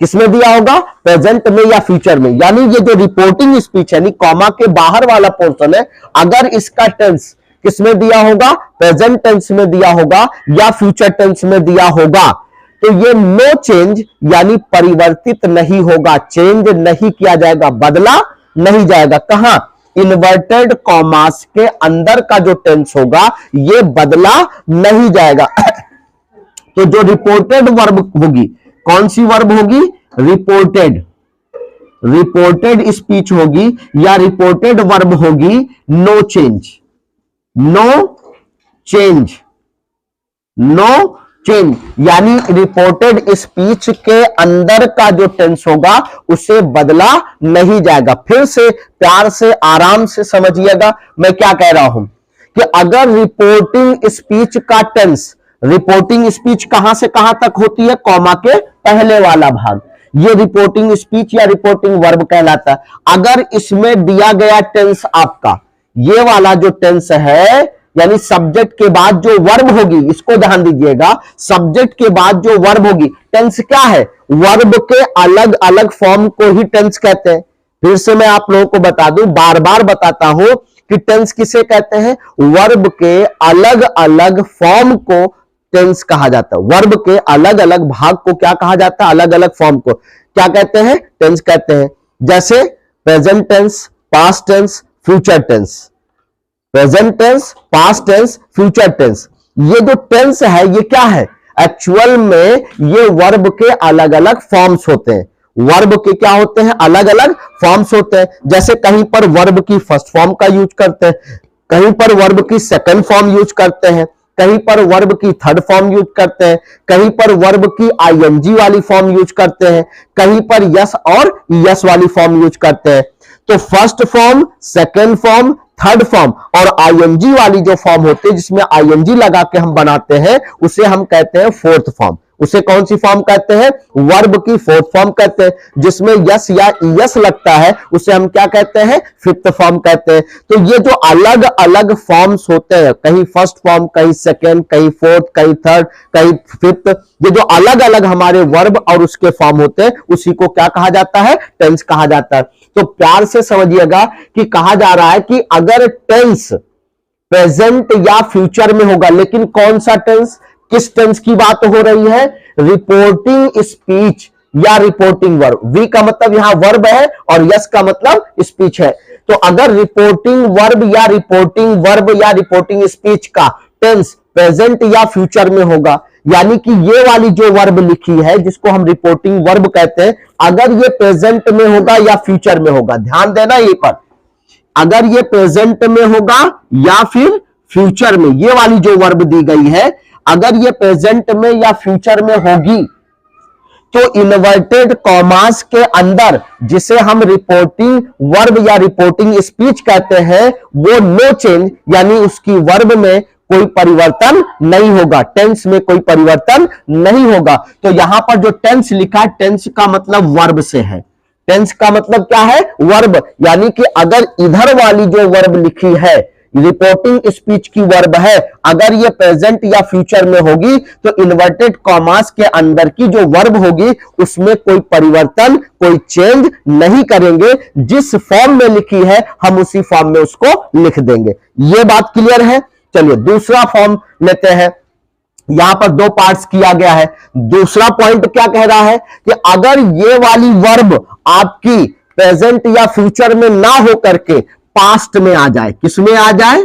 किसमें दिया होगा? प्रेजेंट में या फ्यूचर में। यानी ये जो रिपोर्टिंग स्पीच यानी कॉमा के बाहर वाला पोर्शन है, अगर इसका टेंस किसमें दिया होगा? प्रेजेंट टेंस में दिया होगा या फ्यूचर टेंस में दिया होगा, तो ये नो चेंज यानी परिवर्तित नहीं होगा, चेंज नहीं किया जाएगा, बदला नहीं जाएगा। कहां? इन्वर्टेड कॉमास के अंदर का जो टेंस होगा ये बदला नहीं जाएगा। तो जो रिपोर्टेड वर्ब होगी, कौन सी वर्ब होगी? रिपोर्टेड, रिपोर्टेड स्पीच होगी या रिपोर्टेड वर्ब होगी no change, no change, no change, यानी रिपोर्टेड स्पीच के अंदर का जो टेंस होगा उसे बदला नहीं जाएगा। फिर से प्यार से आराम से समझिएगा मैं क्या कह रहा हूं कि अगर रिपोर्टिंग स्पीच का टेंस, रिपोर्टिंग स्पीच कहां से कहां तक होती है? कॉमा के पहले वाला भाग, ये रिपोर्टिंग स्पीच या रिपोर्टिंग वर्ब कहलाता है। अगर इसमें दिया गया टेंस आपका ये वाला जो टेंस है, यानी सब्जेक्ट के बाद जो वर्ब होगी, इसको ध्यान दीजिएगा, सब्जेक्ट के बाद जो वर्ब होगी, टेंस क्या है? वर्ब के अलग अलग फॉर्म को ही टेंस कहते हैं। फिर से मैं आप लोगों को बता दूं, बार बार बताता हूं कि टेंस किसे कहते हैं? वर्ब के अलग अलग फॉर्म को टेंस कहा जाता है। वर्ब के अलग अलग भाग को क्या कहा जाता है? अलग अलग फॉर्म को क्या कहते हैं? टेंस कहते हैं। जैसे present tense, past tense, future tense. Present tense, past tense, future tense, ये जो टेंस है ये क्या है? एक्चुअल में ये वर्ब के अलग अलग फॉर्म्स होते हैं। वर्ब के क्या होते हैं? अलग अलग फॉर्म्स होते हैं। जैसे कहीं पर वर्ब की फर्स्ट फॉर्म का यूज करते हैं, कहीं पर वर्ब की सेकंड फॉर्म यूज करते हैं, कहीं पर वर्ब की थर्ड फॉर्म यूज करते हैं, कहीं पर वर्ब की आईएनजी वाली फॉर्म यूज करते हैं, कहीं पर यस और यस वाली फॉर्म यूज करते हैं। तो first form, second form, third form और आईएनजी वाली जो फॉर्म होती है जिसमें आईएनजी लगा के हम बनाते हैं उसे हम कहते हैं फोर्थ फॉर्म। उसे कौन सी फॉर्म कहते हैं? वर्ब की फोर्थ फॉर्म कहते हैं। जिसमें यस या यस लगता है उसे हम क्या कहते हैं? फिफ्थ फॉर्म कहते हैं। तो ये जो अलग अलग फॉर्म्स होते हैं, कहीं फर्स्ट फॉर्म, कहीं सेकेंड, कहीं फोर्थ, कहीं थर्ड, कहीं फिफ्थ, ये जो अलग अलग हमारे वर्ब और उसके फॉर्म होते हैं उसी को क्या कहा जाता है? टेंस कहा जाता है। तो प्यार से समझिएगा कि कहा जा रहा है कि अगर टेंस प्रेजेंट या फ्यूचर में होगा, लेकिन कौन सा टेंस, किस टेंस की बात हो रही है? रिपोर्टिंग स्पीच या रिपोर्टिंग वर्ब। वी का मतलब यहां वर्ब है और यस का मतलब स्पीच है। तो अगर रिपोर्टिंग वर्ब या रिपोर्टिंग स्पीच का टेंस प्रेजेंट या फ्यूचर में होगा, यानी कि ये वाली जो वर्ब लिखी है जिसको हम रिपोर्टिंग वर्ब कहते हैं, अगर ये प्रेजेंट में होगा या फ्यूचर में होगा, ध्यान देना ये पर, अगर ये प्रेजेंट में होगा या फिर फ्यूचर में, ये वाली जो वर्ब दी गई है अगर ये प्रेजेंट में या फ्यूचर में होगी तो इन्वर्टेड कॉमास के अंदर जिसे हम रिपोर्टिंग वर्ब या रिपोर्टिंग स्पीच कहते हैं वो नो चेंज, यानी उसकी वर्ब में कोई परिवर्तन नहीं होगा, टेंस में कोई परिवर्तन नहीं होगा। तो यहां पर जो टेंस लिखा है, टेंस का मतलब वर्ब से है। टेंस का मतलब क्या है? वर्ब। यानी कि अगर इधर वाली जो वर्ब लिखी है रिपोर्टिंग स्पीच की वर्ब है, अगर ये प्रेजेंट या फ्यूचर में होगी तो इन्वर्टेड कॉमास के अंदर की जो वर्ब होगी उसमें कोई परिवर्तन, कोई चेंज नहीं करेंगे। जिस फॉर्म में लिखी है हम उसी फॉर्म में उसको लिख देंगे। ये बात क्लियर है? चलिए दूसरा फॉर्म लेते हैं। यहां पर दो पार्ट्स किया गया है। दूसरा पॉइंट क्या कह रहा है कि अगर ये वाली वर्ब आपकी प्रेजेंट या फ्यूचर में ना हो करके पास्ट में आ जाए, किसमें आ जाए?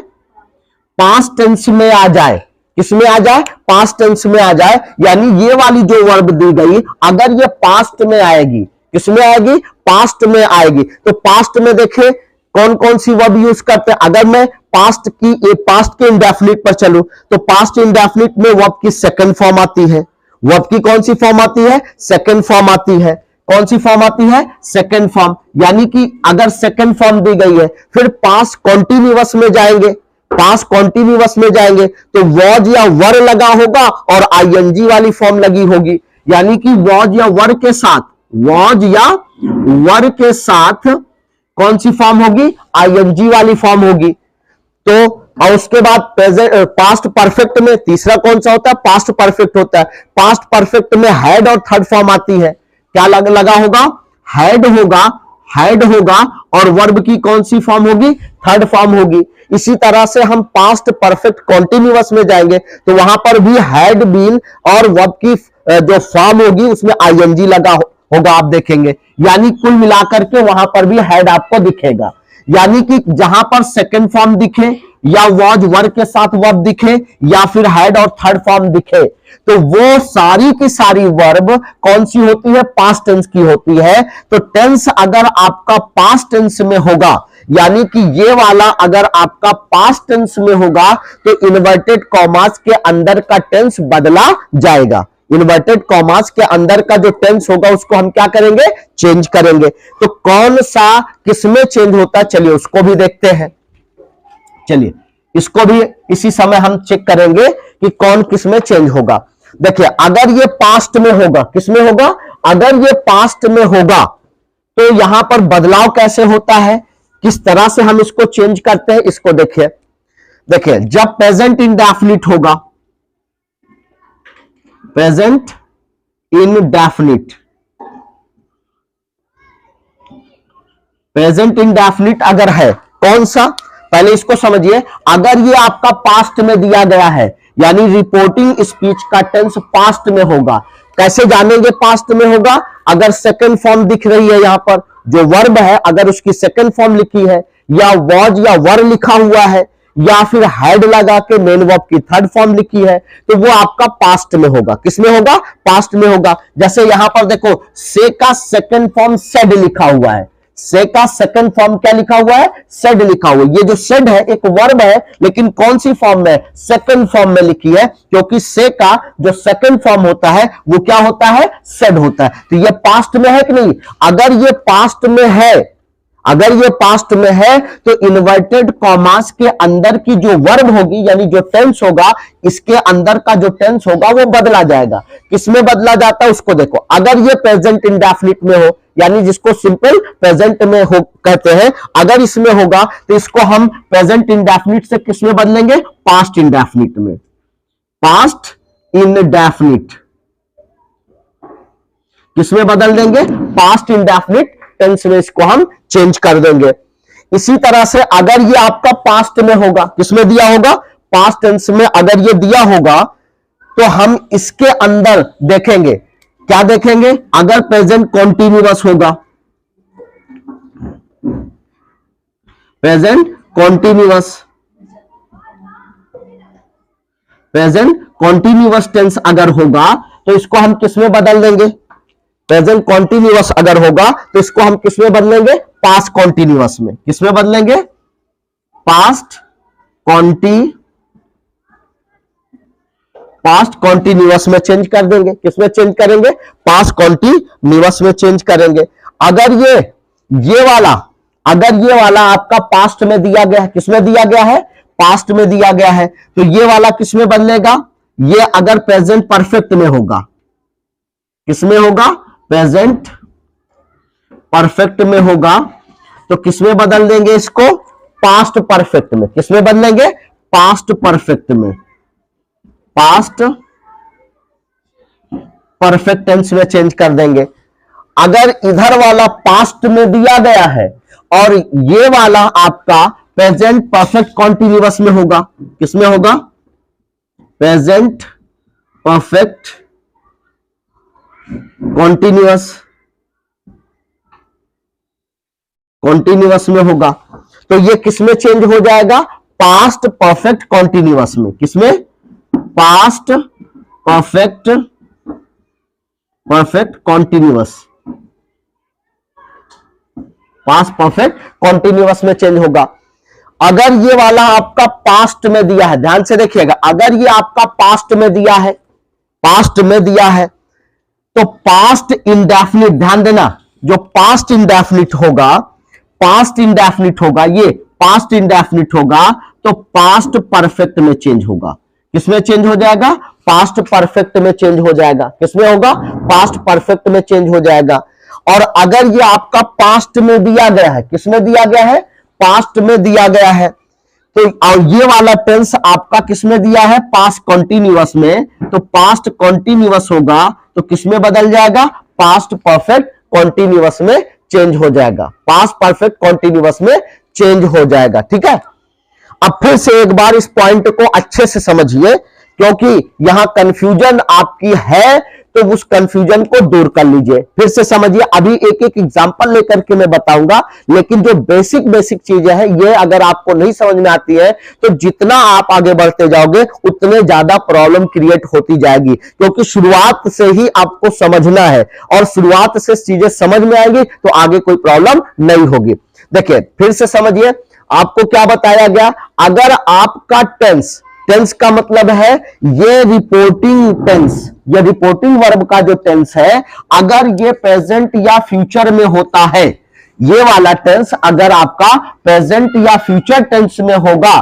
पास्ट टेंस में आ जाए। किसमें आ जाए? पास्ट टेंस में आ जाए। यानी ये वाली जो वर्ब दी गई अगर ये पास्ट में आएगी, किसमें आएगी? पास्ट में आएगी। तो पास्ट में देखें कौन कौन सी वर्ब यूज करते हैं। अगर मैं पास्ट के इंडेफिनिट पर चलूं तो पास्ट इंडेफिनिट में वर्ब की सेकंड फॉर्म आती है। वर्ब की कौन सी फॉर्म आती है? सेकंड फॉर्म आती है। कौन सी फॉर्म आती है? Second form. यानी कि अगर सेकंड फॉर्म दी गई है फिर पास्ट कॉन्टिन्यूअस में जाएंगे, पास्ट कॉन्टिन्यूअस में जाएंगे तो वॉज या वर लगा होगा और आईएनजी वाली फॉर्म लगी होगी। यानी कि वॉज या वर के साथ, वॉज या वर के साथ कौन सी फॉर्म होगी? आईएनजी वाली फॉर्म होगी। तो और उसके बाद प्रेजेंट पास्ट परफेक्ट में तीसरा कौन सा होता है? पास्ट परफेक्ट होता है। पास्ट परफेक्ट में हैड और थर्ड फॉर्म आती है। क्या लगा होगा? हैड होगा, हैड होगा और वर्ब की कौन सी फॉर्म होगी? थर्ड फॉर्म होगी। इसी तरह से हम पास्ट परफेक्ट कॉन्टिन्यूअस में जाएंगे तो वहां पर भी हैड बीन और वर्ब की जो फॉर्म होगी उसमें आईएनजी लगा होगा, आप देखेंगे। यानी कुल मिलाकर के वहां पर भी हैड आपको दिखेगा। यानी कि जहां पर सेकंड फॉर्म दिखे या वॉज वर्ब के साथ वर्ब दिखे या फिर हैड और थर्ड फॉर्म दिखे, तो वो सारी की सारी वर्ब कौन सी होती है, पास्ट टेंस की होती है। तो टेंस अगर आपका पास्ट टेंस में होगा, यानी कि ये वाला अगर आपका पास्ट टेंस में होगा, तो इन्वर्टेड कॉमास के अंदर का टेंस बदला जाएगा। इन्वर्टेड कॉमास के अंदर का जो टेंस होगा उसको हम क्या करेंगे, चेंज करेंगे। तो कौन सा किसमें चेंज होता है, चलिए उसको भी देखते हैं। चलिए इसको भी इसी समय हम चेक करेंगे कि कौन किसमें चेंज होगा। देखिए अगर ये पास्ट में होगा, किसमें होगा, अगर ये पास्ट में होगा तो यहां पर बदलाव कैसे होता है, किस तरह से हम इसको चेंज करते हैं, इसको देखिए। देखिए जब प्रेजेंट इंडेफिनिट होगा, प्रेजेंट इंडेफिनिट, प्रेजेंट इंडेफिनिट अगर है, कौन सा, पहले इसको समझिए। अगर ये आपका पास्ट में दिया गया है, यानी रिपोर्टिंग स्पीच का टेंस पास्ट में होगा। कैसे जानेंगे पास्ट में होगा, अगर सेकंड फॉर्म दिख रही है, यहां पर जो वर्ब है अगर उसकी सेकंड फॉर्म लिखी है, या वॉज या वर लिखा हुआ है, या फिर हैड लगा के मेन वर्ब की थर्ड फॉर्म लिखी है, तो वो आपका पास्ट में होगा। किसमें होगा, पास्ट में होगा। जैसे यहां पर देखो से का सेकंड फॉर्म सेड लिखा हुआ है, से का सेकंड फॉर्म क्या लिखा हुआ है, सेड लिखा हुआ है। ये जो सेड है एक वर्ब है, लेकिन कौन सी फॉर्म में, सेकंड फॉर्म में लिखी है, क्योंकि से का जो सेकंड फॉर्म होता है वो क्या होता है, सेड होता है। तो ये पास्ट में है कि नहीं, अगर ये पास्ट में है, अगर ये पास्ट में है तो इन्वर्टेड कॉमास के अंदर की जो वर्ब होगी, यानी जो टेंस होगा, इसके अंदर का जो टेंस होगा वो बदला जाएगा। किसमें बदला जाता है उसको देखो। अगर ये प्रेजेंट इंडेफिनिट में हो, यानी जिसको सिंपल प्रेजेंट में हो कहते हैं, अगर इसमें होगा तो इसको हम प्रेजेंट इंडेफिनिट से किसमें बदलेंगे, पास्ट इंडेफिनिट में। पास्ट इंडेफिनिट किसमें बदल देंगे, पास्ट इंडेफिनिट टेंस में इसको हम चेंज कर देंगे। इसी तरह से अगर ये आपका पास्ट में होगा, किसमें दिया होगा, पास्ट टेंस में अगर ये दिया होगा, तो हम इसके अंदर देखेंगे, क्या देखेंगे, अगर प्रेजेंट कॉन्टिन्यूअस होगा, present continuous, present continuous tense अगर होगा तो इसको हम किसमें बदल देंगे, प्रेजेंट कॉन्टिन्यूअस अगर होगा तो इसको हम किसमें बदलेंगे, पास्ट कॉन्टिन्यूअस में। किसमें बदलेंगे, पास्ट कॉन्टिन्यूअस में चेंज कर देंगे। किसमें चेंज करेंगे, पास्ट कॉन्टिन्यूअस में चेंज करेंगे। अगर ये वाला आपका पास्ट में दिया गया है, किसमें दिया गया है, पास्ट में दिया गया है, तो ये वाला किसमें बदलेगा, ये अगर प्रेजेंट परफेक्ट में होगा, किसमें होगा, प्रेजेंट परफेक्ट में होगा, तो किसमें बदल देंगे इसको, पास्ट परफेक्ट में। किसमें बदलेंगे, पास्ट परफेक्ट में, पास्ट परफेक्ट टेंस में चेंज कर देंगे। अगर इधर वाला पास्ट में दिया गया है और ये वाला आपका प्रेजेंट परफेक्ट कॉन्टिन्यूअस में होगा, किसमें होगा, प्रेजेंट परफेक्ट कॉन्टिन्यूअस में होगा, तो ये किसमें चेंज हो जाएगा, पास्ट परफेक्ट कॉन्टिन्यूअस में। किसमें, past perfect continuous, past perfect continuous में चेंज होगा। अगर ये वाला आपका पास्ट में दिया है, ध्यान से देखिएगा, अगर ये आपका पास्ट में दिया है, पास्ट में दिया है, तो पास्ट इंडेफिनिट, ध्यान देना, जो पास्ट इंडेफिनिट होगा, ये पास्ट इंडेफिनिट होगा, तो पास्ट परफेक्ट में चेंज होगा। किसमें चेंज हो जाएगा, पास्ट परफेक्ट में चेंज हो जाएगा। किसमें होगा, पास्ट परफेक्ट में चेंज हो जाएगा। और अगर ये आपका पास्ट में दिया गया है, किसमें दिया गया है, पास्ट में दिया गया है, तो और ये वाला टेंस आपका किसमें दिया है, पास्ट कॉन्टिन्यूअस में, तो पास्ट कॉन्टिन्यूअस होगा, तो किसमें बदल जाएगा, पास्ट परफेक्ट कॉन्टिन्यूअस में चेंज हो जाएगा। पास्ट परफेक्ट कॉन्टिन्यूअस में चेंज हो जाएगा। ठीक है, अब फिर से एक बार इस पॉइंट को अच्छे से समझिए, क्योंकि यहां कंफ्यूजन आपकी है तो उस कंफ्यूजन को दूर कर लीजिए। फिर से समझिए, अभी एक एक एग्जांपल लेकर के मैं बताऊंगा, लेकिन जो बेसिक बेसिक चीजें हैं ये अगर आपको नहीं समझ में आती है तो जितना आप आगे बढ़ते जाओगे उतने ज्यादा प्रॉब्लम क्रिएट होती जाएगी, क्योंकि शुरुआत से ही आपको समझना है और शुरुआत से चीजें समझ में आएगी तो आगे कोई प्रॉब्लम नहीं होगी। देखिए फिर से समझिए, आपको क्या बताया गया, अगर आपका टेंस, टेंस का मतलब है ये रिपोर्टिंग टेंस, ये रिपोर्टिंग वर्ब का जो टेंस है, अगर ये प्रेजेंट या फ्यूचर में होता है, ये वाला टेंस अगर आपका प्रेजेंट या फ्यूचर टेंस में होगा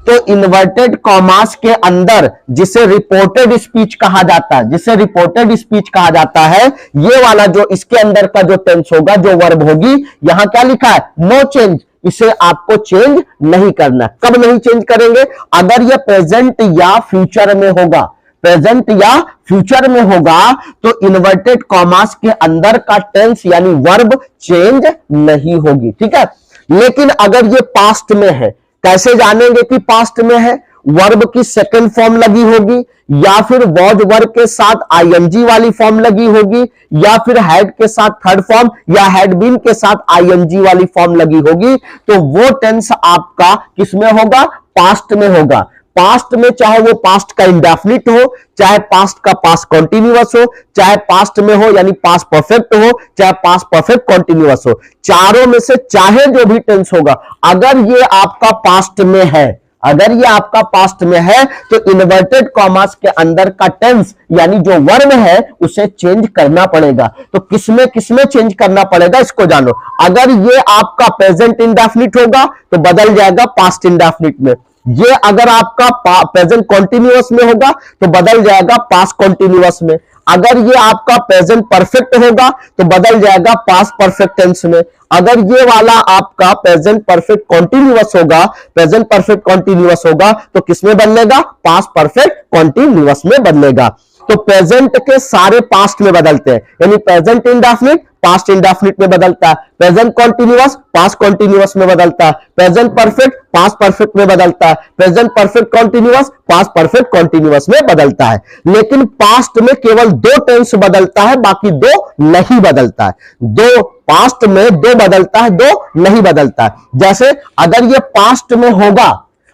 तो इन्वर्टेड कॉमास के अंदर, जिसे रिपोर्टेड स्पीच कहा जाता है, जिसे रिपोर्टेड स्पीच कहा जाता है, ये वाला जो इसके अंदर का जो टेंस होगा, जो वर्ब होगी, यहां क्या लिखा है, नो चेंज, इसे आपको चेंज नहीं करना। कब नहीं चेंज करेंगे, अगर ये प्रेजेंट या फ्यूचर में होगा, प्रेजेंट या फ्यूचर में होगा तो इन्वर्टेड कॉमास के अंदर का टेंस यानी वर्ब चेंज नहीं होगी, ठीक है। लेकिन अगर ये पास्ट में है, कैसे जानेंगे कि पास्ट में है, वर्ब की सेकंड फॉर्म लगी होगी, या फिर वॉज वर्ब के साथ आईएनजी वाली फॉर्म लगी होगी, या फिर हैड के साथ थर्ड फॉर्म, या हैड बीन के साथ आईएनजी वाली फॉर्म लगी होगी, तो वो टेंस आपका किसमें होगा, पास्ट में होगा। पास्ट में चाहे वो पास्ट का इंडेफिनिट हो, चाहे पास्ट का पास्ट कॉन्टिन्यूअस हो, चाहे पास्ट में हो यानी पास्ट परफेक्ट हो, चाहे पास्ट परफेक्ट कॉन्टिन्यूअस हो, चारों में से चाहे जो भी टेंस होगा, अगर ये आपका पास्ट में है, अगर ये आपका पास्ट में है तो इन्वर्टेड कॉमास के अंदर का टेंस यानी जो वर्ब है उसे चेंज करना पड़ेगा। तो किसमें किसमें चेंज करना पड़ेगा इसको जानो। अगर ये आपका प्रेजेंट इंडेफिनिट होगा तो बदल जाएगा पास्ट इंडेफिनिट में, ये अगर आपका प्रेजेंट कॉन्टिन्यूअस में होगा तो बदल जाएगा पास्ट कॉन्टिन्यूअस में, अगर ये आपका प्रेजेंट परफेक्ट होगा तो बदल जाएगा पास्ट परफेक्ट टेंस में, अगर ये वाला आपका प्रेजेंट परफेक्ट कॉन्टिन्यूअस होगा, प्रेजेंट परफेक्ट कॉन्टिन्यूअस होगा तो किसमें बदलेगा, पास्ट परफेक्ट कॉन्टिन्यूअस में बदलेगा। तो प्रेजेंट के सारे पास्ट में बदलते हैं, यानी प्रेजेंट इंडेफिनिट पास्ट इंडेफिनिट में बदलता है, प्रेजेंट कॉन्टिन्यूअस पास्ट कॉन्टिन्यूअस में बदलता है, प्रेजेंट परफेक्ट पास्ट परफेक्ट में बदलता है, present perfect continuous past perfect continuous में बदलता है। लेकिन पास्ट में केवल दो टेंस बदलता है, बाकी दो नहीं बदलता है। दो पास्ट में दो बदलता है, दो नहीं बदलता है। जैसे अगर ये पास्ट में होगा,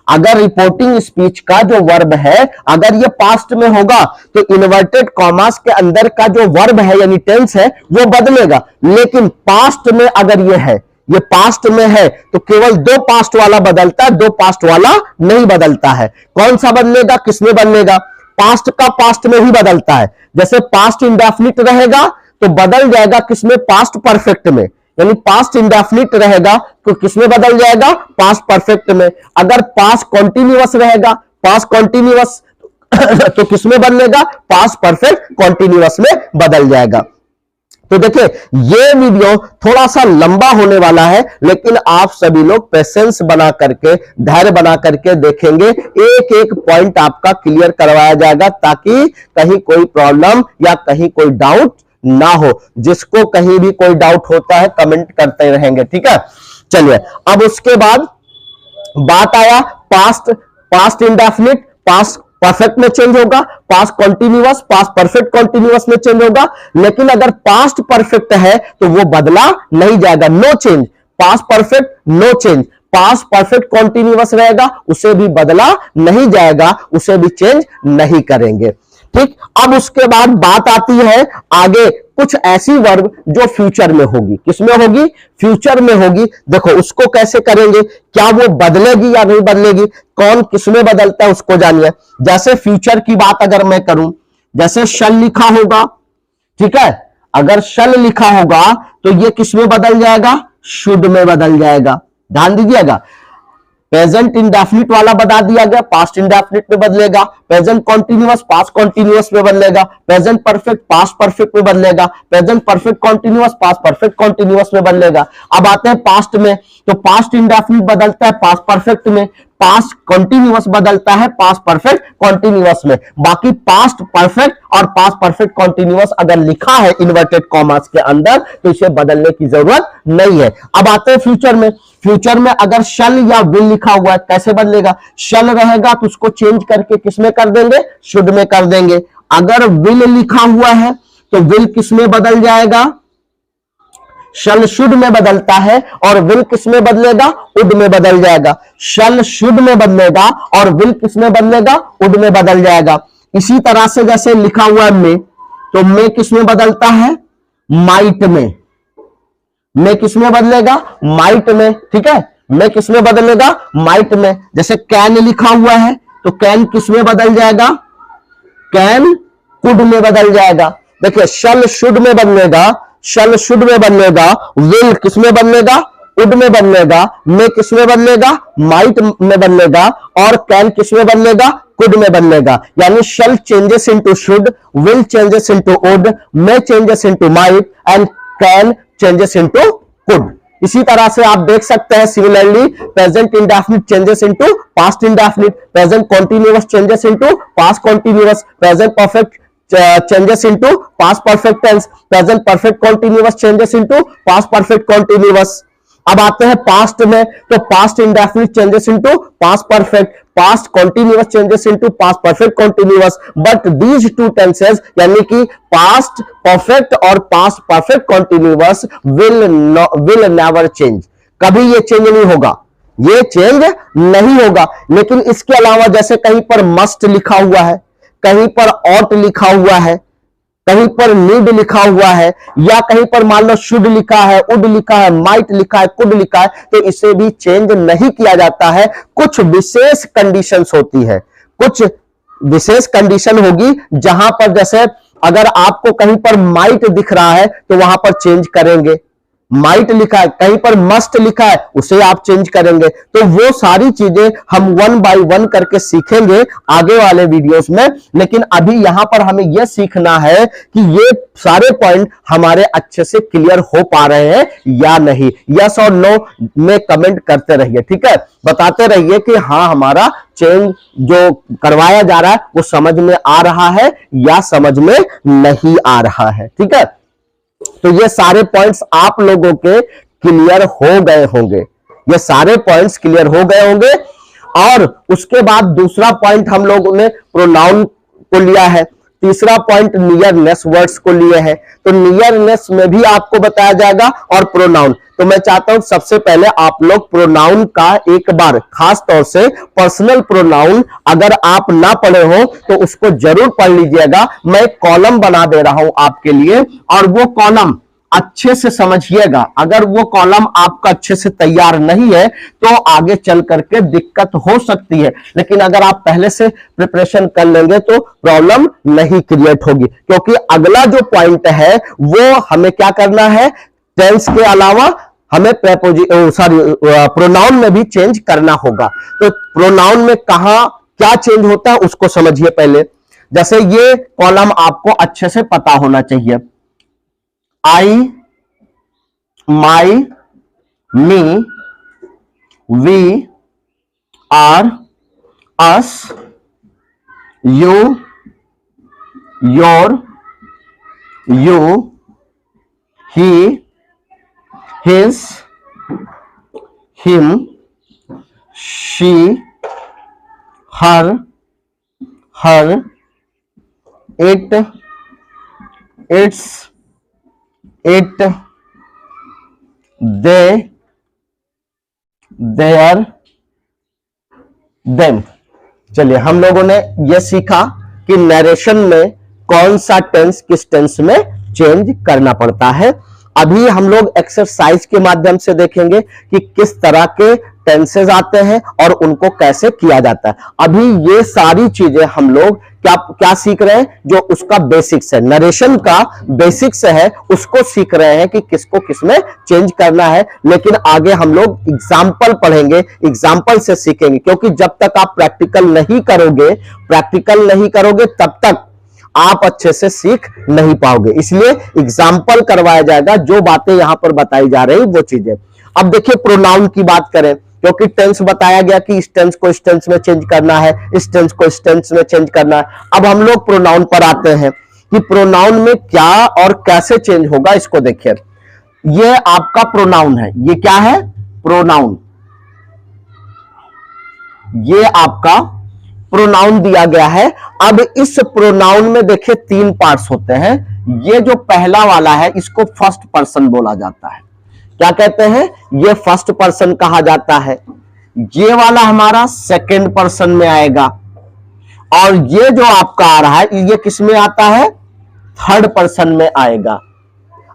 अगर रिपोर्टिंग स्पीच का जो वर्ब है अगर ये पास्ट में होगा तो इन्वर्टेड कॉमास के अंदर का जो वर्ब है यानी टेंस है वो बदलेगा। लेकिन पास्ट में अगर ये है, ये पास्ट में है तो केवल दो पास्ट वाला बदलता है, दो पास्ट वाला नहीं बदलता है। कौन सा बदलेगा, किसमें बदलेगा, पास्ट का पास्ट में ही बदलता है। जैसे पास्ट इंडेफिनिट रहेगा तो बदल जाएगा किसमें, पास्ट परफेक्ट में, यानी पास्ट इंडेफिनिट रहेगा तो किसमें बदल जाएगा, पास्ट परफेक्ट में। अगर पास्ट कॉन्टिन्यूअस रहेगा, पास्ट कॉन्टिन्यूअस तो किसमें बदलेगा, पास्ट परफेक्ट कॉन्टिन्यूअस में बदल जाएगा। तो देखिए ये वीडियो थोड़ा सा लंबा होने वाला है, लेकिन आप सभी लोग पेशेंस बना करके, धैर्य बना करके देखेंगे, एक एक पॉइंट आपका क्लियर करवाया जाएगा ताकि कहीं कोई प्रॉब्लम या कहीं कोई डाउट ना हो। जिसको कहीं भी कोई डाउट होता है कमेंट करते रहेंगे, ठीक है। चलिए अब उसके बाद बात आया past, past indefinite past perfect में चेंज होगा, past continuous past perfect continuous में चेंज होगा। लेकिन अगर पास्ट परफेक्ट है तो वो बदला नहीं जाएगा, no change, past perfect no change. Past perfect continuous रहेगा, उसे भी बदला नहीं जाएगा, उसे भी चेंज नहीं करेंगे, ठीक। अब उसके बाद बात आती है आगे कुछ ऐसी वर्ब जो फ्यूचर में होगी, किसमें होगी, फ्यूचर में होगी। देखो उसको कैसे करेंगे, क्या वो बदलेगी या नहीं बदलेगी, कौन किसमें बदलता है उसको जानिए। जैसे फ्यूचर की बात अगर मैं करूं, जैसे शल लिखा होगा, ठीक है, अगर शल लिखा होगा तो ये किसमें बदल जाएगा, शुड में बदल जाएगा। ध्यान दीजिएगा, प्रेजेंट इंडेफिनिट वाला बता दिया गया, पास्ट इंडेफिनिट में बदलेगा, प्रेजेंट कॉन्टिन्यूअस पास्ट कॉन्टिन्यूअस में बदलेगा, प्रेजेंट परफेक्ट पास्ट परफेक्ट में बदलेगा, present perfect continuous past perfect continuous में बदलेगा। अब आते हैं पास्ट में, तो पास्ट इंडेफिनिट बदलता है पास्ट परफेक्ट में, पास्ट कॉन्टिन्यूअस बदलता है पास्ट परफेक्ट कॉन्टिन्यूअस में। बाकी पास्ट परफेक्ट और पास्ट परफेक्ट कॉन्टिन्यूअस अगर लिखा है इन्वर्टेड कॉमास के अंदर तो इसे बदलने की जरूरत नहीं है। अब आते हैं फ्यूचर में, फ्यूचर में अगर शल या विल लिखा हुआ है कैसे बदलेगा, शल रहेगा तो उसको चेंज करके किसमें कर देंगे, शुड में कर देंगे। अगर विल लिखा हुआ है तो विल किस में बदल जाएगा, शल शुड में बदलता है, और विल किस में बदलेगा, उड में बदल जाएगा। शल शुड में बदलेगा और विल किस में बदलेगा, उड में बदल जाएगा। इसी तरह से जैसे लिखा हुआ है मे, तो मे किस में बदलता है, माइट में। मे किस में बदलेगा, माइट में, ठीक है, मे किस में बदलेगा, माइट में। जैसे कैन लिखा हुआ है तो कैन किस में बदल जाएगा, कैन कुड में बदल जाएगा। देखिए शल शुड में बदलेगा, शल शुड में बदलेगा, विल किस में बदलेगा, उड में बदलेगा, मे किस में बदलेगा, माइट में बदलेगा, और कैन किस में बदलेगा, कुड में बदलेगा। यानी shall changes into should, will changes into would, may changes into might, and can changes into could. इसी तरह से आप देख सकते हैं similarly present indefinite changes into past indefinite, present continuous changes into past continuous, present perfect changes into past perfect tense, present perfect continuous changes into past perfect continuous। अब आते हैं पास्ट में, तो past indefinite changes into past perfect, past continuous changes into past perfect continuous. But these two tenses यानी कि past perfect और past perfect continuous will never change, कभी ये चेंज नहीं होगा, ये चेंज नहीं होगा। लेकिन इसके अलावा जैसे कहीं पर मस्ट लिखा हुआ है, कहीं पर ऑट लिखा हुआ है, कहीं पर नीड लिखा हुआ है, या कहीं पर मान लो शुड लिखा है, उड लिखा है, माइट लिखा है, कुड लिखा है, तो इसे भी चेंज नहीं किया जाता है। कुछ विशेष कंडीशंस होती है, कुछ विशेष कंडीशन होगी जहां पर जैसे अगर आपको कहीं पर माइट दिख रहा है तो वहां पर चेंज करेंगे, माइट लिखा है, कहीं पर मस्ट लिखा है उसे आप चेंज करेंगे। तो वो सारी चीजें हम वन बाय वन करके सीखेंगे आगे वाले वीडियोस में। लेकिन अभी यहां पर हमें यह सीखना है कि ये सारे पॉइंट हमारे अच्छे से क्लियर हो पा रहे हैं या नहीं। यस और नो में कमेंट करते रहिए, ठीक है, बताते रहिए कि हाँ हमारा चेंज जो करवाया जा रहा है वो समझ में आ रहा है या समझ में नहीं आ रहा है, ठीक है। तो ये सारे पॉइंट्स आप लोगों के क्लियर हो गए होंगे, ये सारे पॉइंट्स क्लियर हो गए होंगे। और उसके बाद दूसरा पॉइंट हम लोगों ने प्रोनाउन को लिया है, तीसरा पॉइंट नियरनेस वर्ड्स को लिए है। तो नियरनेस में भी आपको बताया जाएगा और प्रोनाउन। तो मैं चाहता हूं सबसे पहले आप लोग प्रोनाउन का एक बार, खास तौर से पर्सनल प्रोनाउन अगर आप ना पढ़े हो तो उसको जरूर पढ़ लीजिएगा। मैं एक कॉलम बना दे रहा हूं आपके लिए, और वो कॉलम अच्छे से समझिएगा। अगर वो कॉलम आपका अच्छे से तैयार नहीं है तो आगे चल करके दिक्कत हो सकती है, लेकिन अगर आप पहले से प्रिपरेशन कर लेंगे तो प्रॉब्लम नहीं क्रिएट होगी। क्योंकि अगला जो पॉइंट है वो हमें क्या करना है, टेंस के अलावा हमें प्रोनाउन में भी चेंज करना होगा। तो प्रोनाउन में कहां क्या चेंज होता है उसको समझिए पहले। जैसे ये कॉलम आपको अच्छे से पता होना चाहिए, I, my, me, we, our, us, you, your, you, he, his, him, she, her, it, its, it, they, their, them। चलिए हम लोगों ने यह सीखा कि नरेशन में कौन सा टेंस किस टेंस में चेंज करना पड़ता है। अभी हम लोग एक्सरसाइज के माध्यम से देखेंगे कि किस तरह के टेंसेस आते हैं और उनको कैसे किया जाता है। अभी ये सारी चीजें हम लोग क्या सीख रहे हैं, जो उसका बेसिक्स है, नरेशन का बेसिक्स है, उसको सीख रहे हैं कि किसको किसमें चेंज करना है। लेकिन आगे हम लोग एग्जाम्पल पढ़ेंगे, एग्जाम्पल से सीखेंगे। क्योंकि जब तक आप प्रैक्टिकल नहीं करोगे तब तक आप अच्छे से सीख नहीं पाओगे। इसलिए एग्जाम्पल करवाया जाएगा, जो बातें यहां पर बताई जा रही वो चीजें। अब देखिए प्रोनाउन की बात करें, क्योंकि टेंस बताया गया कि इस टेंस को इस टेंस में चेंज करना है, इस टेंस को इस टेंस में चेंज करना है। अब हम लोग प्रोनाउन पर आते हैं कि प्रोनाउन में क्या और कैसे चेंज होगा, इसको देखिए। ये आपका प्रोनाउन है, ये क्या है, प्रोनाउन। ये आपका प्रोनाउन दिया गया है। अब इस प्रोनाउन में देखिए 3 पार्ट्स होते हैं। ये जो पहला वाला है इसको फर्स्ट पर्सन बोला जाता है। क्या कहते हैं? ये फर्स्ट पर्सन कहा जाता है। ये वाला हमारा सेकंड पर्सन में आएगा, और ये जो आपका आ रहा है ये किस में आता है? थर्ड पर्सन में आएगा।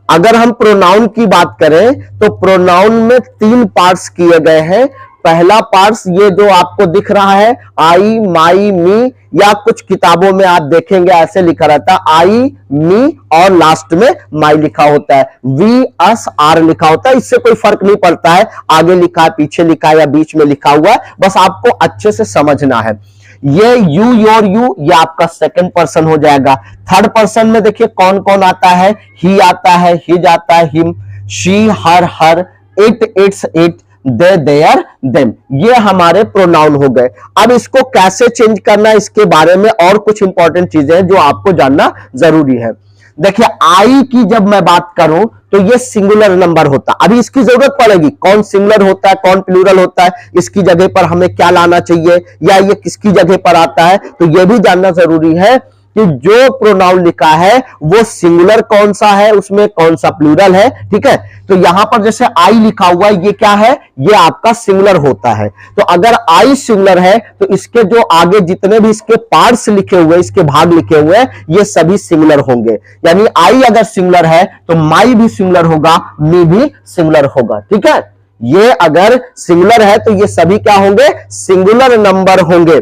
अगर हम प्रोनाउन की बात करें तो प्रोनाउन में 3 पार्ट्स किए गए हैं। पहला पार्ट्स ये जो आपको दिख रहा है आई, माई, मी, या कुछ किताबों में आप देखेंगे ऐसे लिखा रहता है आई, मी और लास्ट में माई लिखा होता है, वी, अस, आर लिखा होता है। इससे कोई फर्क नहीं पड़ता है आगे लिखा है, पीछे लिखा है या बीच में लिखा हुआ है, बस आपको अच्छे से समझना है। ये यू, योर, यू, ये आपका सेकंड पर्सन हो जाएगा। थर्ड पर्सन में देखिए कौन कौन आता है? ही आता है, हिज आता है, him, she, her, it, it's, it, they, their, them, ये हमारे प्रोनाउन हो गए। अब इसको कैसे चेंज करना है इसके बारे में और कुछ इंपॉर्टेंट चीजें हैं जो आपको जानना जरूरी है। देखिए आई की जब मैं बात करूं तो ये सिंगुलर नंबर होता है। अभी इसकी जरूरत पड़ेगी, कौन सिंगुलर होता है, कौन प्लूरल होता है, इसकी जगह पर हमें क्या लाना चाहिए, या ये किसकी जगह पर आता है, तो ये भी जानना जरूरी है कि जो प्रोनाउन लिखा है वो सिंगुलर कौन सा है, उसमें कौन सा प्लूरल है। ठीक है, तो यहां पर जैसे आई लिखा हुआ है ये क्या है? ये आपका सिंगुलर होता है। तो अगर आई सिंगुलर है तो इसके जो आगे जितने भी इसके पार्ट्स लिखे हुए, इसके भाग लिखे हुए हैं, ये सभी सिंगुलर होंगे। यानी आई अगर सिंगुलर है तो माई भी सिंगुलर होगा, मी भी सिंगुलर होगा। ठीक है, ये अगर सिंगुलर है तो ये सभी क्या होंगे? सिंगुलर नंबर होंगे।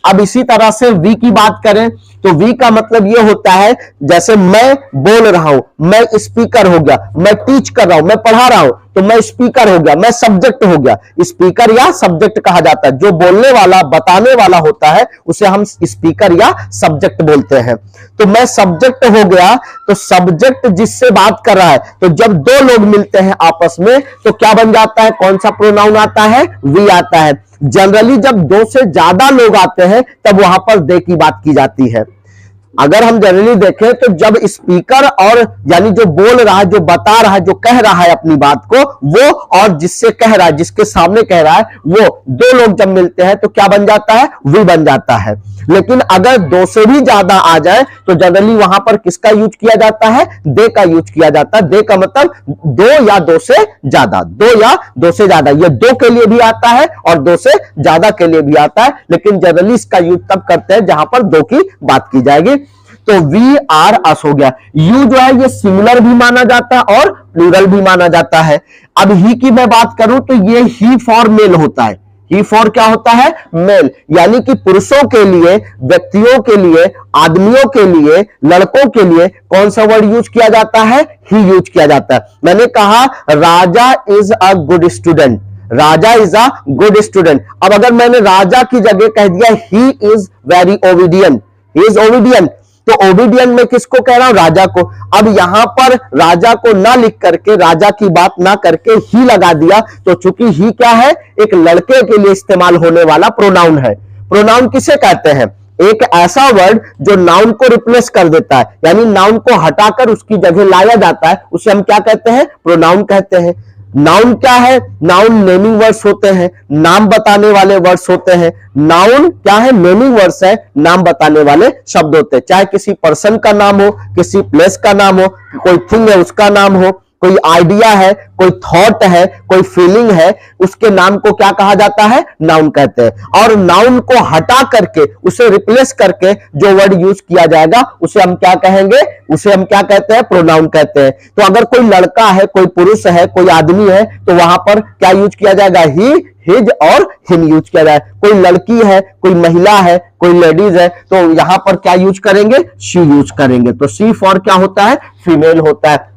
अब इसी तरह से वी की बात करें तो वी का मतलब यह होता है जैसे मैं बोल रहा हूं, मैं स्पीकर हो गया, मैं टीच कर रहा हूं, मैं पढ़ा रहा हूं तो मैं स्पीकर हो गया, मैं सब्जेक्ट हो गया। स्पीकर या सब्जेक्ट कहा जाता है, जो बोलने वाला, बताने वाला होता है उसे हम स्पीकर या सब्जेक्ट बोलते हैं। तो मैं सब्जेक्ट हो गया, तो सब्जेक्ट जिससे बात कर रहा है, तो जब 2 लोग मिलते हैं आपस में तो क्या बन जाता है? कौन सा प्रोनाउन आता है? वी आता है। जनरली जब 2 से ज्यादा लोग आते हैं तब वहां पर दे की बात की जाती है। अगर हम जनरली देखें तो जब स्पीकर और यानी जो बोल रहा है, जो बता रहा है, जो कह रहा है अपनी बात को, वो और जिससे कह रहा है, जिसके सामने कह रहा है, वो 2 लोग जब मिलते हैं तो क्या बन जाता है? वी बन जाता है। लेकिन अगर 2 से भी ज्यादा आ जाए तो जनरली वहां पर किसका यूज किया जाता है? दे का यूज किया जाता है। दे का मतलब 2 या 2 से ज्यादा, 2 या 2 से ज्यादा। ये 2 के लिए भी आता है और 2 से ज्यादा के लिए भी आता है, लेकिन जनरली इसका यूज तब करते हैं जहां पर 2 की बात की जाएगी। तो वी, आर, अस हो गया। यू जो है ये सिंगुलर भी माना जाता है और प्लूरल भी माना जाता है। अब ही की मैं बात करूं तो ये ही फॉर मेल होता है। ही फॉर क्या होता है? मेल, यानी कि पुरुषों के लिए, व्यक्तियों के लिए, आदमियों के लिए, लड़कों के लिए कौन सा वर्ड यूज किया जाता है? ही यूज किया जाता है। मैंने कहा Raja is a good student, Raja is a good student. अब अगर मैंने राजा की जगह कह दिया he is very obedient, he is obedient, तो ओबीडियंट में किसको कह रहा हूं? राजा को। अब यहां पर राजा को ना लिख करके, राजा की बात ना करके ही लगा दिया, तो चूंकि ही क्या है? एक लड़के के लिए इस्तेमाल होने वाला प्रोनाउन है। प्रोनाउन किसे कहते हैं? एक ऐसा वर्ड जो नाउन को रिप्लेस कर देता है, यानी नाउन को हटाकर उसकी जगह लाया जाता है, उसे हम क्या कहते हैं? प्रोनाउन कहते हैं। नाउन क्या है? नाउन नेमिंग वर्ड्स होते हैं, नाम बताने वाले वर्ड्स होते हैं। नाउन क्या है? नेमिंग वर्ड्स है, नाम बताने वाले शब्द होते हैं। चाहे किसी पर्सन का नाम हो, किसी प्लेस का नाम हो, कोई थिंग है उसका नाम हो, कोई आइडिया है, कोई थॉट है, कोई फीलिंग है, उसके नाम को क्या कहा जाता है? नाउन कहते हैं। और नाउन को हटा करके, उसे रिप्लेस करके जो वर्ड यूज किया जाएगा उसे हम क्या कहेंगे? उसे हम क्या कहते हैं? प्रोनाउन कहते हैं। तो अगर कोई लड़का है, कोई पुरुष है, कोई आदमी है, तो वहां पर क्या यूज किया जाएगा? ही, हिज और हिम यूज किया जाए। कोई लड़की है, कोई महिला है, कोई लेडीज है, तो यहां पर क्या यूज करेंगे? शी यूज करेंगे। तो सी फॉर क्या होता है? फीमेल होता है।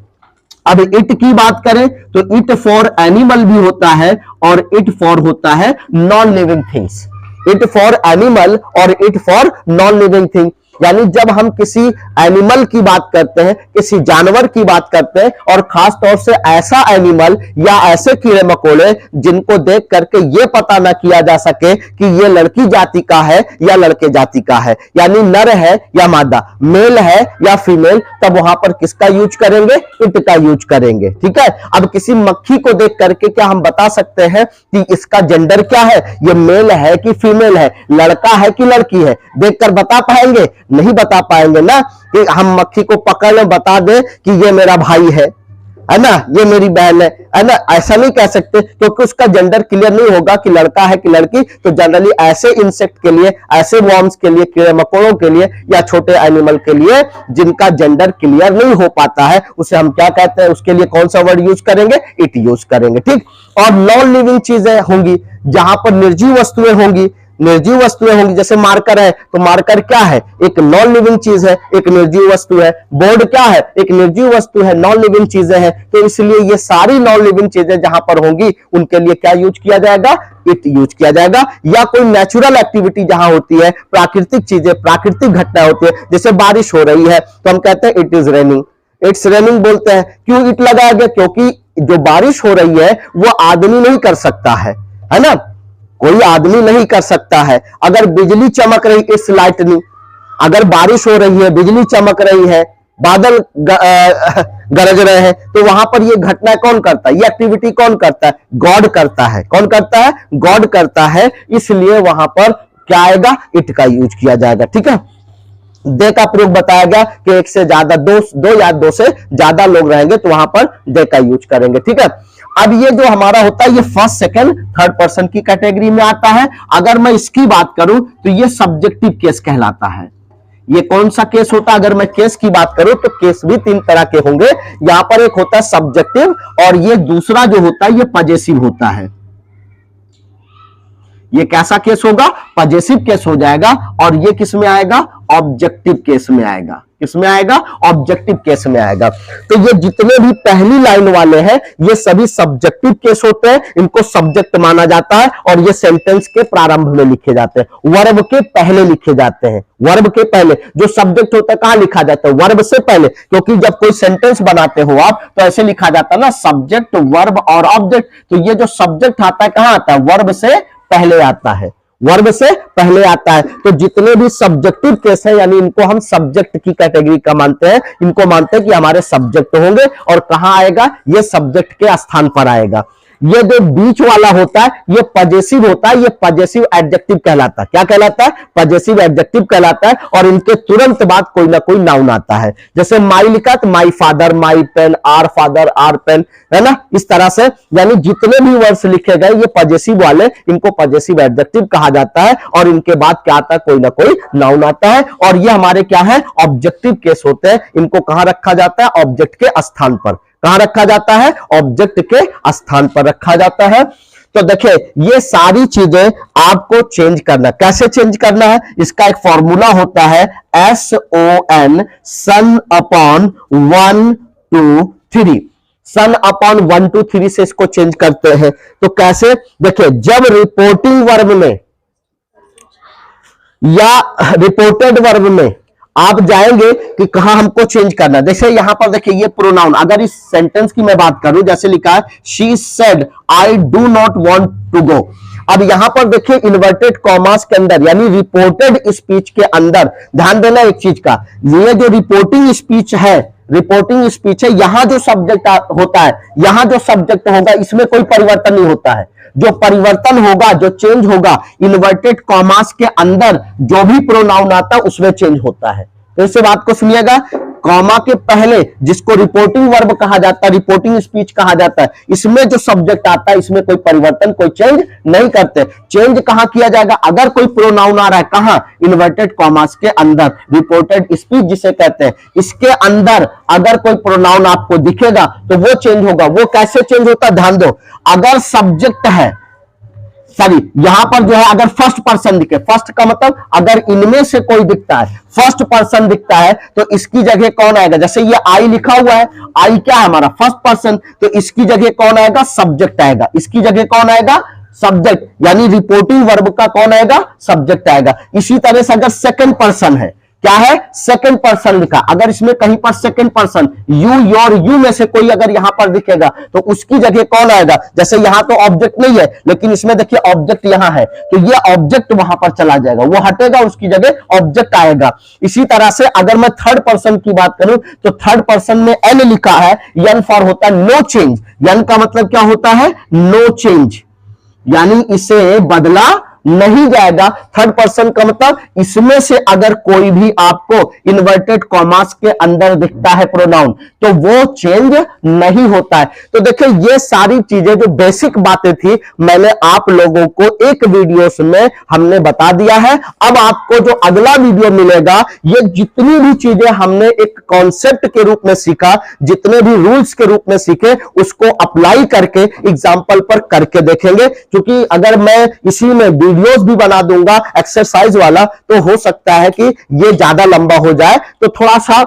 अब इट की बात करें तो इट फॉर एनिमल भी होता है और इट फॉर होता है non living things. It for animal और it for non living thing, यानी जब हम किसी एनिमल की बात करते हैं, किसी जानवर की बात करते हैं, और खास तौर से ऐसा एनिमल या ऐसे कीड़े मकोड़े जिनको देख करके ये पता ना किया जा सके कि ये लड़की जाति का है या लड़के जाति का है, यानी नर है या मादा, मेल है या फीमेल, तब वहां पर किसका यूज करेंगे, इट का यूज करेंगे। ठीक है, अब किसी मक्खी को देख करके क्या हम बता सकते हैं कि इसका जेंडर क्या है, ये मेल है कि फीमेल है, लड़का है कि लड़की है, देखकर बता पाएंगे? नहीं बता पाएंगे ना। कि हम मक्खी को पकड़ लें, बता दे कि ये मेरा भाई है ना, ये मेरी बहन है ना, ऐसा नहीं कह सकते क्योंकि उसका जेंडर क्लियर नहीं होगा कि लड़का है कि लड़की। तो जनरली ऐसे इंसेक्ट के लिए, ऐसे वॉर्म्स के लिए, कीड़े मकोड़ों के लिए या छोटे एनिमल के लिए जिनका जेंडर क्लियर नहीं हो पाता है, उसे हम क्या कहते हैं, उसके लिए कौन सा वर्ड यूज करेंगे, इट यूज करेंगे। ठीक, और नॉन लिविंग चीजें होंगी, जहां पर निर्जीव वस्तुएं होंगी, निर्जीव वस्तुएं होंगी, जैसे मार्कर है, तो मार्कर क्या है, एक नॉन लिविंग चीज है, एक निर्जीव वस्तु है। बोर्ड क्या है, एक निर्जीव वस्तु है, नॉन लिविंग चीजें हैं। तो इसलिए ये सारी नॉन लिविंग चीजें जहां पर होंगी उनके लिए क्या यूज किया जाएगा, इट यूज किया जाएगा। या कोई नेचुरल एक्टिविटी जहां होती है, प्राकृतिक चीजें, प्राकृतिक घटना होती है, जैसे बारिश हो रही है तो हम कहते हैं it is raining, it's raining बोलते हैं। क्यों इट लगाया गया, क्योंकि जो बारिश हो रही है वो आदमी नहीं कर सकता है ना, कोई आदमी नहीं कर सकता है। अगर बिजली चमक रही, इट्स लाइटनिंग, अगर बारिश हो रही है, बिजली चमक रही है, बादल गरज रहे हैं, तो वहां पर ये घटना कौन करता है, ये एक्टिविटी कौन करता है, गॉड करता है। कौन करता है, गॉड करता है। इसलिए वहां पर क्या आएगा, इट का यूज किया जाएगा। ठीक है, दे का प्रयोग बताया गया कि एक से ज्यादा, दो या दो से ज्यादा लोग रहेंगे तो वहां पर दे का यूज करेंगे। ठीक है, अब ये जो हमारा होता है ये फर्स्ट, सेकंड, थर्ड पर्सन की कैटेगरी में आता है। अगर मैं इसकी बात करूं तो ये सब्जेक्टिव केस कहलाता है। ये कौन सा केस होता है, अगर मैं केस की बात करूं तो केस भी तीन तरह के होंगे। यहां पर एक होता है सब्जेक्टिव और ये दूसरा जो होता है ये पजेसिव होता है। ये कैसा केस होगा, पजेसिव केस हो जाएगा। और ये किस में आएगा, ऑब्जेक्टिव केस में आएगा। किस में आएगा, ऑब्जेक्टिव केस में आएगा। तो ये जितने भी पहली लाइन वाले हैं ये सभी सब्जेक्टिव केस होते हैं, इनको सब्जेक्ट माना जाता है और ये सेंटेंस के प्रारंभ में लिखे जाते हैं, वर्ब के पहले लिखे जाते हैं। वर्ब के पहले जो सब्जेक्ट होता है कहां लिखा जाता है, वर्ब से पहले। क्योंकि जब कोई सेंटेंस बनाते हो आप तो ऐसे लिखा जाता है ना, सब्जेक्ट, वर्ब और ऑब्जेक्ट। तो ये जो सब्जेक्ट आता है कहां आता है, वर्ब से पहले आता है, वर्ब से पहले आता है। तो जितने भी सब्जेक्टिव केस हैं यानी इनको हम सब्जेक्ट की कैटेगरी का मानते हैं, इनको मानते हैं कि हमारे सब्जेक्ट होंगे। और कहां आएगा, ये सब्जेक्ट के स्थान पर आएगा। ये जो बीच वाला होता है ये पजेसिव होता है, ये पजेसिव एडजेक्टिव कहलाता है। क्या कहलाता है, पजेसिव एडजेक्टिव कहलाता है। और इनके तुरंत बाद कोई ना कोई नाउन आता है। जैसे माई लिखा तो my father, my pen, our father, our pen, है ना, इस तरह से। यानी जितने भी वर्ड्स लिखे गए ये पजेसिव वाले, इनको पजेसिव एडजेक्टिव कहा जाता है। और इनके बाद क्या आता है, कोई ना कोई नाउन आता है। और ये हमारे क्या है, ऑब्जेक्टिव केस होते हैं। इनको कहां रखा जाता है, ऑब्जेक्ट के स्थान पर। कहां रखा जाता है, ऑब्जेक्ट के स्थान पर रखा जाता है। तो देखिए ये सारी चीजें आपको चेंज करना, कैसे चेंज करना है, इसका एक फॉर्मूला होता है SON, सन अपॉन 1 2 3। सन अपॉन 1 2 3 से इसको चेंज करते हैं। तो कैसे, देखिए जब रिपोर्टिंग वर्ब में या रिपोर्टेड वर्ब में आप जाएंगे कि कहां हमको चेंज करना। जैसे यहां पर देखिए ये प्रोनाउन, अगर इस सेंटेंस की मैं बात करूं, जैसे लिखा है she said I do not want to go. अब यहां पर देखिए इन्वर्टेड कॉमास के अंदर यानी रिपोर्टेड स्पीच के अंदर ध्यान देना एक चीज का, ये जो रिपोर्टिंग स्पीच है, रिपोर्टिंग स्पीच है, यहां जो सब्जेक्ट होता है, यहां जो सब्जेक्ट होगा इसमें कोई परिवर्तन नहीं होता है। जो परिवर्तन होगा, जो चेंज होगा, इन्वर्टेड कॉमास के अंदर जो भी प्रोनाउन आता है उसमें चेंज होता है। तो इस बात को सुनिएगा, कॉमा के पहले जिसको रिपोर्टिंग वर्ब कहा जाता है, रिपोर्टिंग स्पीच कहा जाता है, इसमें जो सब्जेक्ट आता है इसमें कोई परिवर्तन, कोई चेंज नहीं करते। चेंज कहां किया जाएगा, अगर कोई प्रोनाउन आ रहा है कहां, इन्वर्टेड कॉमास के अंदर, रिपोर्टेड स्पीच जिसे कहते हैं, इसके अंदर अगर कोई प्रोनाउन आपको दिखेगा तो वो चेंज होगा। वो कैसे चेंज होता है, ध्यान दो। अगर सब्जेक्ट है, सॉरी यहां पर जो है अगर फर्स्ट पर्सन दिखे, फर्स्ट का मतलब अगर इनमें से कोई दिखता है, फर्स्ट पर्सन दिखता है तो इसकी जगह कौन आएगा। जैसे ये आई लिखा हुआ है, आई क्या है हमारा, फर्स्ट पर्सन, तो इसकी जगह कौन आएगा, सब्जेक्ट आएगा। इसकी जगह कौन आएगा, सब्जेक्ट। यानी रिपोर्टिंग वर्ब का कौन आएगा, सब्जेक्ट आएगा। इसी तरह से अगर सेकंड पर्सन है, क्या है, सेकंड पर्सन लिखा। अगर इसमें कहीं पर second person you, your, you में से कोई अगर यहां पर दिखेगा तो उसकी जगह कौन आएगा। जैसे यहां तो ऑब्जेक्ट नहीं है, लेकिन इसमें देखिए ऑब्जेक्ट यहां है, तो ये ऑब्जेक्ट वहां पर चला जाएगा, वो हटेगा, उसकी जगह ऑब्जेक्ट आएगा। इसी तरह से अगर मैं थर्ड पर्सन की बात करूं तो थर्ड पर्सन में एन लिखा है, एन फॉर होता है नो चेंज। एन का मतलब क्या होता है, नो चेंज, यानी इसे बदला नहीं जाएगा। थर्ड पर्सन का मतलब इसमें से अगर कोई भी आपको इन्वर्टेड कॉमास के अंदर दिखता है प्रोनाउन तो वो चेंज नहीं होता है। तो देखिए ये सारी चीजें जो बेसिक बातें थी मैंने आप लोगों को एक वीडियोस में हमने बता दिया है। अब आपको जो अगला वीडियो मिलेगा, ये जितनी भी चीजें हमने एक कॉन्सेप्ट के रूप में सीखा, जितने भी रूल्स के रूप में सीखे, उसको अप्लाई करके एग्जाम्पल पर करके देखेंगे। क्योंकि अगर मैं इसी में वीडियोस भी बना दूंगा एक्सरसाइज वाला तो हो सकता है कि ये ज्यादा लंबा हो जाए, तो थोड़ा सा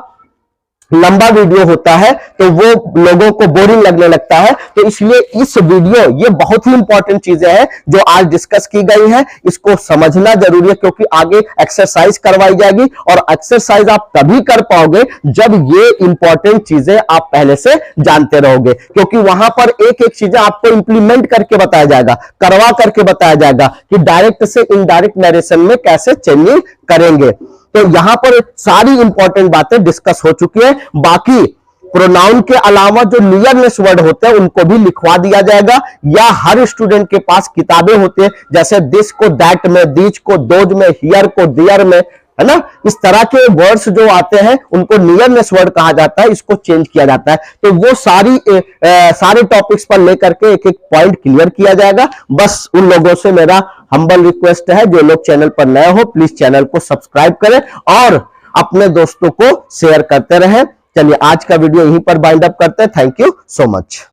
लंबा वीडियो होता है तो वो लोगों को बोरिंग लगने लगता है। तो इसलिए इस वीडियो, ये बहुत ही इंपॉर्टेंट चीजें हैं जो आज डिस्कस की गई है, इसको समझना जरूरी है क्योंकि आगे एक्सरसाइज करवाई जाएगी और एक्सरसाइज आप तभी कर पाओगे जब ये इंपॉर्टेंट चीजें आप पहले से जानते रहोगे। क्योंकि वहां पर एक एक चीजें आपको इंप्लीमेंट करके बताया जाएगा, करवा करके बताया जाएगा कि डायरेक्ट से इनडायरेक्ट नरेशन में कैसे चेंजिंग करेंगे। तो यहां पर सारी इंपॉर्टेंट बातें डिस्कस हो चुकी है। बाकी प्रोनाउन के अलावा जो नियरनेस वर्ड होते हैं उनको भी लिखवा दिया जाएगा, या हर स्टूडेंट के पास किताबें होती है, जैसे दिस को दैट में, दीज को दोज में, हियर को दियर में, है ना। इस तरह के वर्ड्स जो आते हैं उनको नियरनेस वर्ड कहा जाता है, इसको चेंज किया जाता है। तो वो सारे टॉपिक्स पर लेकर के एक एक पॉइंट क्लियर किया जाएगा। बस उन लोगों से मेरा हम्बल रिक्वेस्ट है, जो लोग चैनल पर नए हो प्लीज चैनल को सब्सक्राइब करें और अपने दोस्तों को शेयर करते रहें। चलिए आज का वीडियो यहीं पर बाइंड अप करते हैं। Thank you so much.